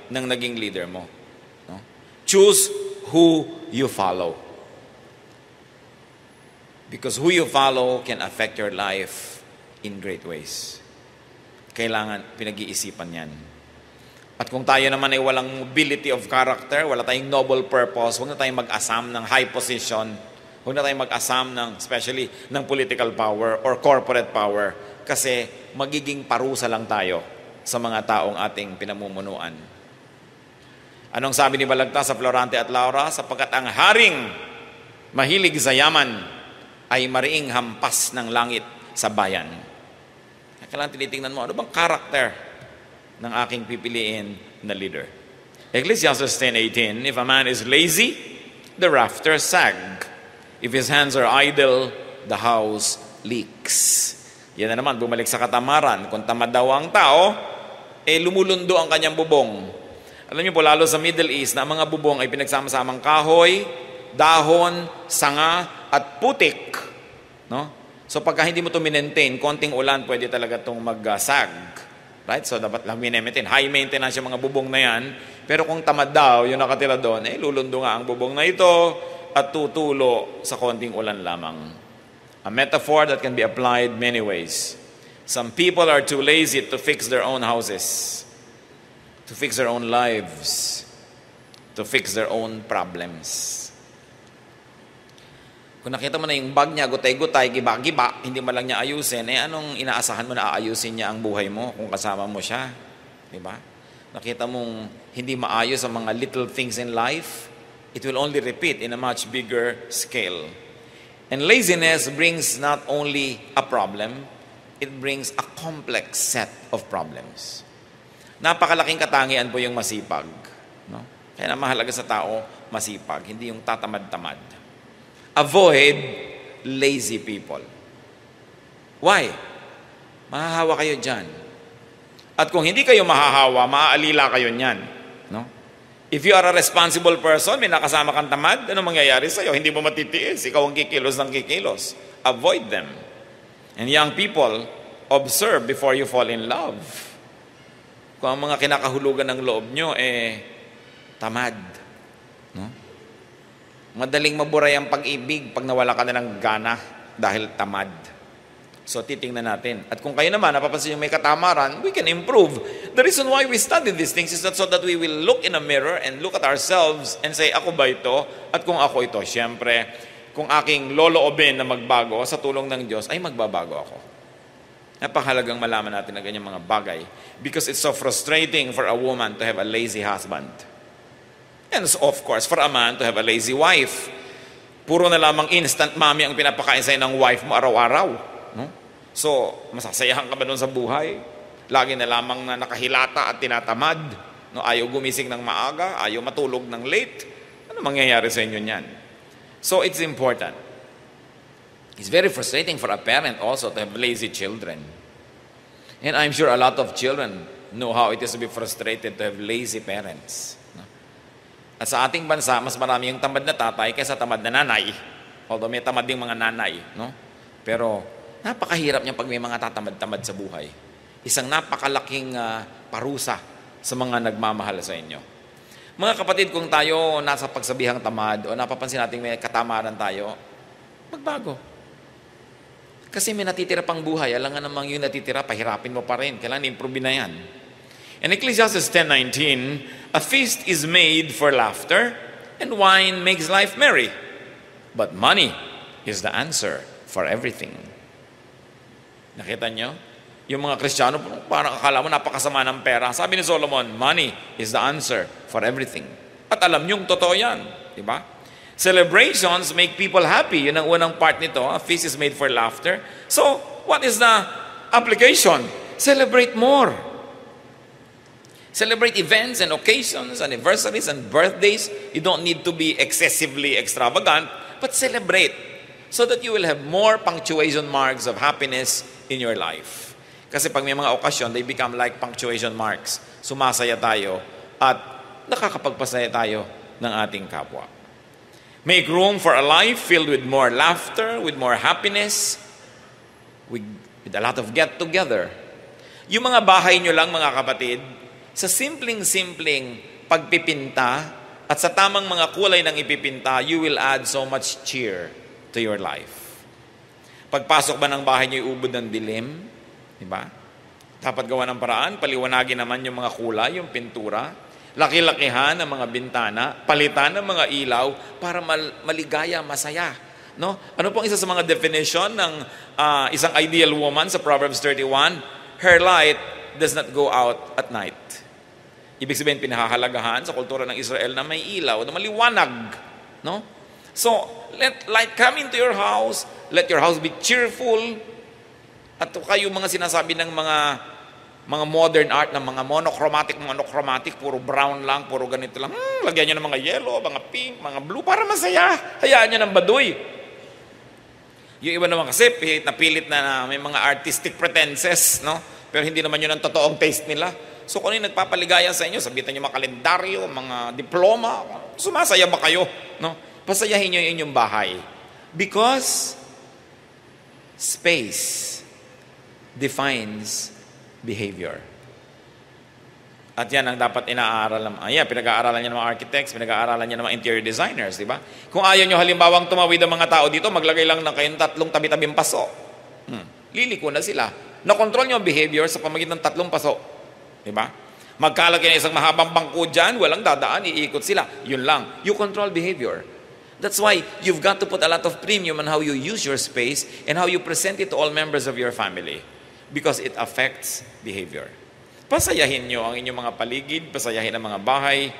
ng naging leader mo. No? Choose who you follow. Because who you follow can affect your life in great ways. Kailangan pinag-iisipan yan. At kung tayo naman ay walang mobility of character, wala tayong noble purpose, huwag na tayong mag-asam ng high position, huwag na tayong mag-asam ng, especially ng political power or corporate power, kasi magiging parusa lang tayo sa mga taong ating pinamumunuan. Anong sabi ni Balagtas sa Florante at Laura? Sapagkat ang haring mahilig sa yaman ay mariing hampas ng langit sa bayan. Kailangan tinitingnan mo, ano bang karakter ng aking pipiliin na leader? Ecclesiastes 10:18, if a man is lazy, the rafters sag. If his hands are idle, the house leaks. Yan na naman, bumalik sa katamaran. Kung tamad daw ang tao, lumulundo ang kanyang bubong. Alam niyo po, lalo sa Middle East, na mga bubong ay pinagsama-samang kahoy, dahon, sanga, at putik. No? So pagka hindi mo ito minentain, konting ulan, pwede talaga itong mag-sag. Right? So dapat lang minemaintain. High maintenance yung mga bubong na yan. Pero kung tamad daw, yung nakatira doon, lulundo nga ang bubong na ito at tutulo sa konting ulan lamang. A metaphor that can be applied many ways. Some people are too lazy to fix their own houses, to fix their own lives, to fix their own problems. Kung nakita mo na yung bag niya, gutay-gutay, giba-giba, hindi mo lang niya ayusin, anong inaasahan mo na aayusin niya ang buhay mo kung kasama mo siya? Diba? Nakita mong hindi maayos ang mga little things in life, it will only repeat in a much bigger scale. And laziness brings not only a problem, it brings a complex set of problems. Napakalaking katangian po yung masipag. No? Kaya na mahalaga sa tao, masipag, hindi yung tatamad-tamad. Avoid lazy people. Why? Mahahawa kayo dyan. At kung hindi kayo mahahawa, maaalila kayo niyan. No? If you are a responsible person, may nakasama kang tamad, ano mangyayari sa'yo? Hindi mo matitiis. Ikaw ang kikilos ng kikilos. Avoid them. And young people, observe before you fall in love. Kung ang mga kinakahulugan ng loob nyo, tamad. No? Madaling maburay ang pag-ibig pag nawala ka na ng gana dahil tamad. So, titingnan natin. At kung kayo naman, napapansin yung may katamaran, we can improve. The reason why we study these things is that so that we will look in a mirror and look at ourselves and say, ako ba ito? At kung ako ito, syempre, kung aking loloobin na magbago sa tulong ng Diyos, ay magbabago ako. Napakahalagang malaman natin ang ganyang mga bagay because it's so frustrating for a woman to have a lazy husband. And of course, for a man to have a lazy wife. Puro na lamang instant mommy ang pinapakain sa'yo ng wife mo araw-araw. No? So, masasayahan ka ba doon sa buhay? Lagi na lamang na nakahilata at tinatamad. No? Ayaw gumising ng maaga, ayaw matulog ng late. Ano mangyayari sa inyo niyan? So, it's important. It's very frustrating for a parent also to have lazy children. And I'm sure a lot of children know how it is to be frustrated to have lazy parents. At sa ating bansa, mas marami yung tamad na tatay kaysa tamad na nanay. Although may tamad ding mga nanay. No? Pero napakahirap niya pag may mga tatamad-tamad sa buhay. Isang napakalaking parusa sa mga nagmamahal sa inyo. Mga kapatid, kung tayo nasa pagsabihang tamad o napapansin natin may katamaran tayo, magbago. Kasi may natitira pang buhay. Alam nga namang yung natitira, pahirapin mo pa rin. Kailangan improve na yan. In Ecclesiastes 10:19, a feast is made for laughter, and wine makes life merry. But money is the answer for everything. Nakita nyo? Yung mga Kristiyano, parang akala mo napakasama ng pera. Sabi ni Solomon, money is the answer for everything. At alam nyo, totoo yan. Diba? Celebrations make people happy. Yun ang unang part nito. A feast is made for laughter. So, what is the application? Celebrate more. Celebrate events and occasions, anniversaries and birthdays. You don't need to be excessively extravagant, but celebrate so that you will have more punctuation marks of happiness in your life. Kasi pag may mga okasyon, they become like punctuation marks. Sumasaya tayo at nakakapagpasaya tayo ng ating kapwa. Make room for a life filled with more laughter, with more happiness, with a lot of get-together. Yung mga bahay nyo lang, mga kapatid, Sa simpleng-simpleng pagpipinta at sa tamang mga kulay ng ipipinta, you will add so much cheer to your life. Pagpasok ba ng bahay niyo, ubod ng dilim? Diba? Dapat gawa ng paraan, paliwanagin naman yung mga kulay, yung pintura, laki-lakihan ng mga bintana, palitan ng mga ilaw para maligaya, masaya. No? Ano pong isa sa mga definition ng isang ideal woman sa Proverbs 31? Her light does not go out at night. Ibig sabihin, pinahahalagahan sa kultura ng Israel na may ilaw, na maliwanag. No? So, let light come into your house. Let your house be cheerful. At kayo mga sinasabi ng mga modern art, ng mga monochromatic, puro brown lang, puro ganito lang. Lagyan nyo ng mga yellow, mga pink, mga blue, para masaya. Hayaan nyo ng baduy. Yung iba naman kasi, pilit na may mga artistic pretenses, no? Pero hindi naman yun ang totoong taste nila. So kung ano yung nagpapaligaya sa inyo, sabitan nyo mga kalendaryo, mga diploma, sumasaya ba kayo? No? Pasayahin nyo yung inyong bahay. Because space defines behavior. At yan ang dapat inaaral. Pinag-aaralan niya ng mga architects, pinag-aaralan niya ng mga interior designers, di ba? Kung ayaw nyo halimbawang tumawid ang mga tao dito, maglagay lang ng kayong 3 tabi-tabing paso. Liliko na sila. Na-control nyo ang behavior sa pamagitan ng 3 paso. Diba? Magkalagay na isang mahabang bangko dyan, walang dadaan, iikot sila. Yun lang. You control behavior. That's why you've got to put a lot of premium on how you use your space and how you present it to all members of your family. Because it affects behavior. Pasayahin nyo ang inyong mga paligid, pasayahin ang mga bahay,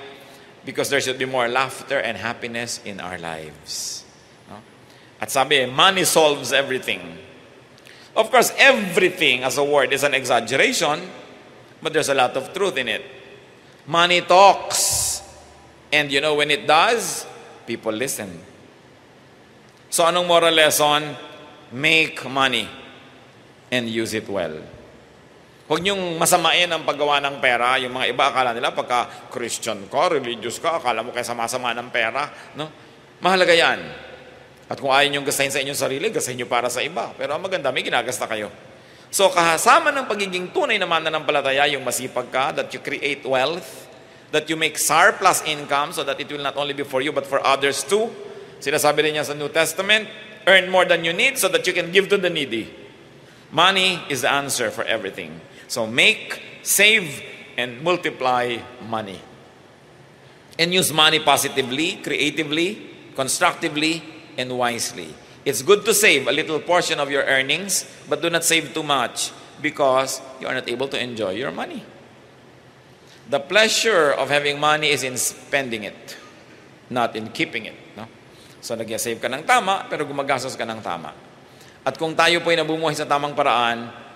because there should be more laughter and happiness in our lives. No? At sabi, money solves everything. Of course, everything as a word is an exaggeration, but there's a lot of truth in it. Money talks. And you know, when it does, people listen. So anong moral lesson? Make money and use it well. Huwag niyong masamain ang paggawa ng pera. Yung mga iba, akala nila pagka Christian ka, religious ka, akala mo kaya sama-sama ng pera. No? Mahalaga yan. At kung ayaw niyong gastahin sa inyong sarili, gastahin niyo para sa iba. Pero ang maganda, may ginagasta kayo. So, kasama ng pagiging tunay na mananampalataya, yung masipag ka, that you create wealth, that you make surplus income so that it will not only be for you but for others too. Sinasabi rin niya sa New Testament, earn more than you need so that you can give to the needy. Money is the answer for everything. So, make, save, and multiply money. And use money positively, creatively, constructively, and wisely. It's good to save a little portion of your earnings, but do not save too much because you are not able to enjoy your money. The pleasure of having money is in spending it, not in keeping it. No? So nag-save ka ng tama, pero gumagastos ka ng tama. At kung tayo po ay nabumuhay sa tamang paraan,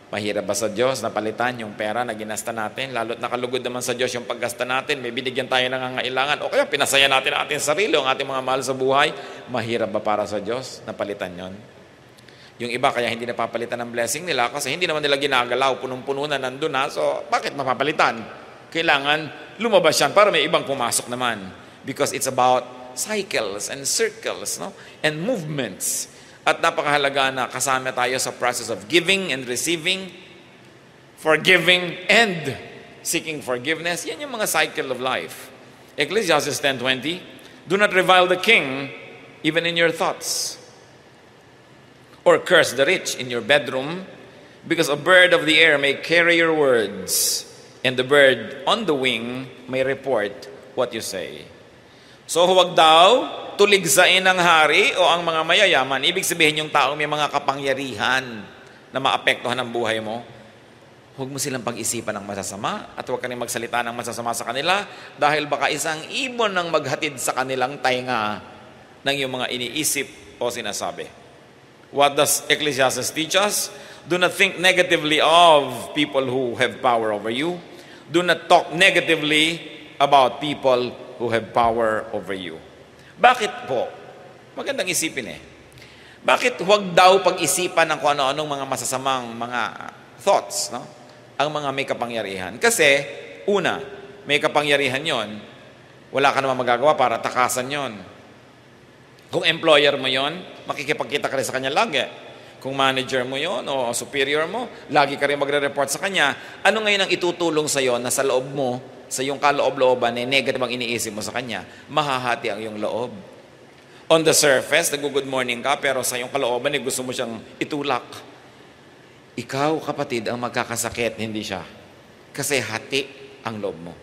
mahirap ba sa Diyos na palitan yung pera na ginasta natin? Lalo't nakalugod naman sa Diyos yung paggasta natin. May binigyan tayo ng nangangailangan. O kaya pinasaya natin ang ating sarili, ang ating mga mahal sa buhay. Mahirap ba para sa Diyos na palitan yon? Yung iba kaya hindi napapalitan ng blessing nila kasi hindi naman nila ginagalaw, punong-puno na nandun na. So bakit mapapalitan? Kailangan lumabas yan para may ibang pumasok naman. Because it's about cycles and circles, no? And movements. At napakahalaga na kasama tayo sa process of giving and receiving, forgiving and seeking forgiveness. Yan yung mga cycle of life. Ecclesiastes 10:20, do not revile the king even in your thoughts, or curse the rich in your bedroom, because a bird of the air may carry your words, and the bird on the wing may report what you say. So huwag daw tuligsain ng hari o ang mga mayayaman. Ibig sabihin yung taong may mga kapangyarihan na maapektuhan ang buhay mo. Huwag mo silang pag-isipan ng masasama at huwag ka rin magsalita ng masasama sa kanila dahil baka isang ibon ang maghatid sa kanilang tainga ng iyong mga iniisip o sinasabi. What does Ecclesiastes teach us? Do not think negatively of people who have power over you. Do not talk negatively about people who have power over you. Bakit po? Magandang isipin eh. Bakit huwag daw pag-isipan ng kung ano-anong mga masasamang mga thoughts, no? Ang mga may kapangyarihan. Kasi, una, may kapangyarihan yon, wala ka naman magagawa para takasan yon. Kung employer mo yon, makikipagkita ka rin sa kanya lagi. Kung manager mo yon o superior mo, lagi ka rin magre-report sa kanya, ano ngayon ang itutulong sa'yo na sa loob mo, sa iyong kaloob-looban, negative ang iniisip mo sa kanya, mahahati ang iyong loob. On the surface, nag-good morning ka, pero sa iyong kalooban, gusto mo siyang itulak. Ikaw, kapatid, ang magkakasakit, hindi siya. Kasi hati ang loob mo.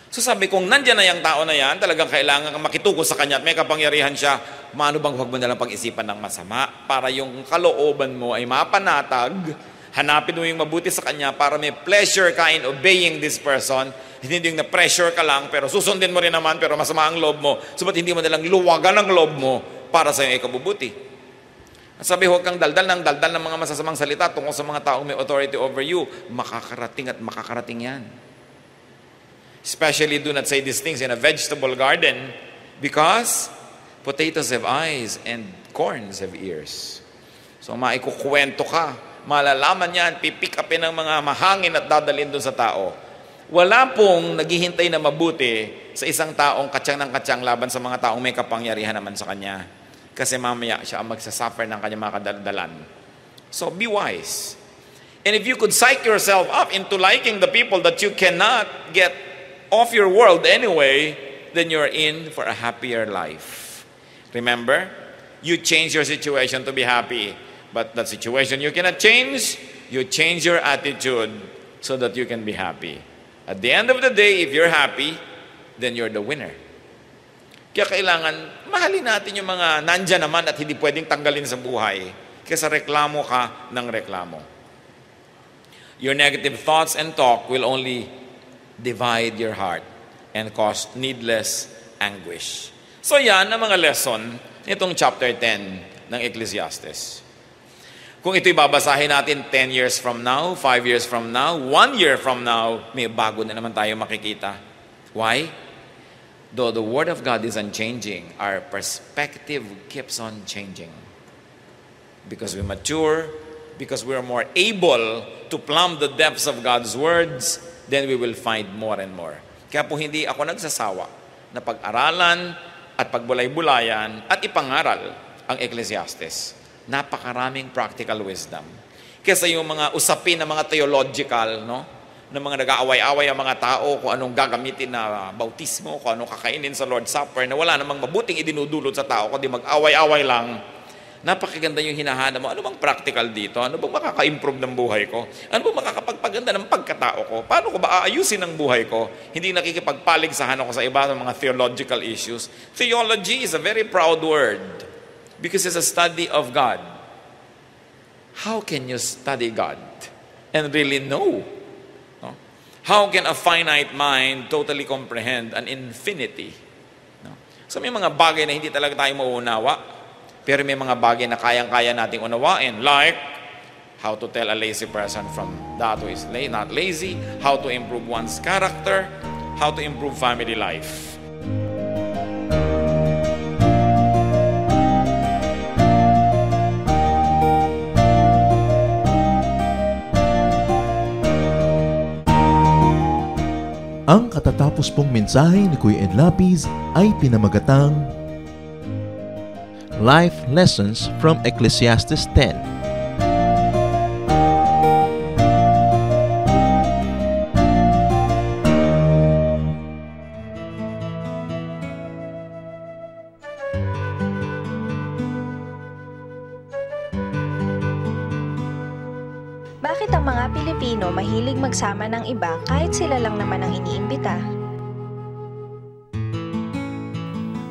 So sabi, kung nandyan na yung tao na yan, talagang kailangan kang makituko sa kanya at may kapangyarihan siya, maano bang huwag mo nalang pag-isipan ng masama para yung kalooban mo ay mapanatag, hanapin mo yung mabuti sa kanya para may pleasure ka in obeying this person, hindi yung na-pressure ka lang, pero susundin mo rin naman, pero masama ang loob mo, so ba't hindi mo nalang luwagan ang loob mo para sa iyong ikabubuti? At sabi, huwag kang daldal ng mga masasamang salita tungkol sa mga taong may authority over you, makakarating yan. Especially do not say these things in a vegetable garden because potatoes have eyes and corns have ears. So maikukwento ka, malalaman yan, pipick upin ng mga mahangin at dadalhin dun sa tao. Wala pong naghihintay na mabuti sa isang taong katsang ng katsang laban sa mga taong may kapangyarihan naman sa kanya. Kasi mamaya siya ang magsasuffer ng kanyang mga kadaldalan. So be wise. And if you could psych yourself up into liking the people that you cannot get off your world anyway, then you're in for a happier life. Remember, you change your situation to be happy, but that situation you cannot change, you change your attitude so that you can be happy. At the end of the day, if you're happy, then you're the winner. Kaya kailangan, mahalin natin yung mga nandyan naman at hindi pwedeng tanggalin sa buhay. Kaysa reklamo ka ng reklamo. Your negative thoughts and talk will only divide your heart and cause needless anguish. So yan ang mga lesson nitong chapter 10 ng Ecclesiastes. Kung ito'y babasahin natin 10 years from now, 5 years from now, 1 year from now, may bago na naman tayo makikita. Why? Though the Word of God is unchanging, our perspective keeps on changing. Because we mature, because we are more able to plumb the depths of God's words, then we will find more and more. Kaya po hindi ako nagsasawa na pag-aralan at pagbulay-bulayan at ipangaral ang Ecclesiastes. Napakaraming practical wisdom. Kesa yung mga usapin na mga theological, no? Na mga nag-aaway-away ang mga tao kung anong gagamitin na bautismo, kung anong kakainin sa Lord's Supper, na wala namang mabuting idinudulot sa tao, kundi mag-away-away lang. Napakaganda yung hinahanap mo. Ano bang practical dito? Ano bang makaka-improve ng buhay ko? Ano bang makakapagpaganda ng pagkatao ko? Paano ko ba aayusin ang buhay ko? Hindi nakikipagpaligsahan ako sa iba ng mga theological issues. Theology is a very proud word because it's a study of God. How can you study God and really know? No? How can a finite mind totally comprehend an infinity? No? So may mga bagay na hindi talaga tayo mauunawa. Pero may mga bagay na kayang-kaya nating unawain, like how to tell a lazy person from that who is not lazy, how to improve one's character, how to improve family life. Ang katatapos pong mensahe ni Kuya Ed Lapiz ay pinamagatang Life Lessons from Ecclesiastes 10. Bakit ang mga Pilipino mahilig magsama ng iba kahit sila lang naman ang iniimbita?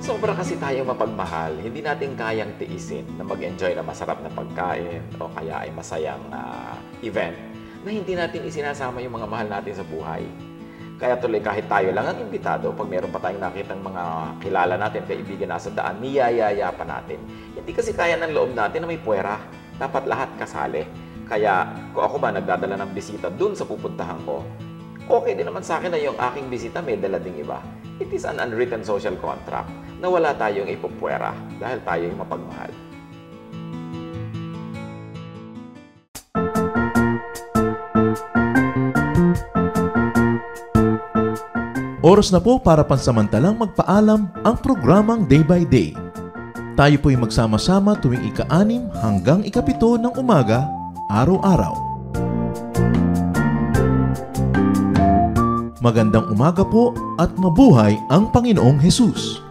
Sobra kasi tayo mapagmahal, hindi natin kayang tiisin na mag-enjoy na masarap na pagkain o kaya ay masayang event na hindi natin isinasama yung mga mahal natin sa buhay. Kaya tuloy kahit tayo lang ang imbitado, pag meron pa tayong nakitang mga kilala natin, kaibigan nasa daan, niyayaya pa natin. Hindi kasi kaya ng loob natin na may puwera. Dapat lahat kasali. Kaya kung ako ba nagdadala ng bisita dun sa pupuntahan ko, okay din naman sa akin na yung aking bisita may dala ding iba. It is an unwritten social contract na wala tayong ipupwera dahil tayo yung mapagmahal. Oras na po para pansamantalang magpaalam ang programang Day by Day. Tayo po'y magsama-sama tuwing ika-6 hanggang ika-7 ng umaga, araw-araw. Magandang umaga po at mabuhay ang Panginoong Hesus!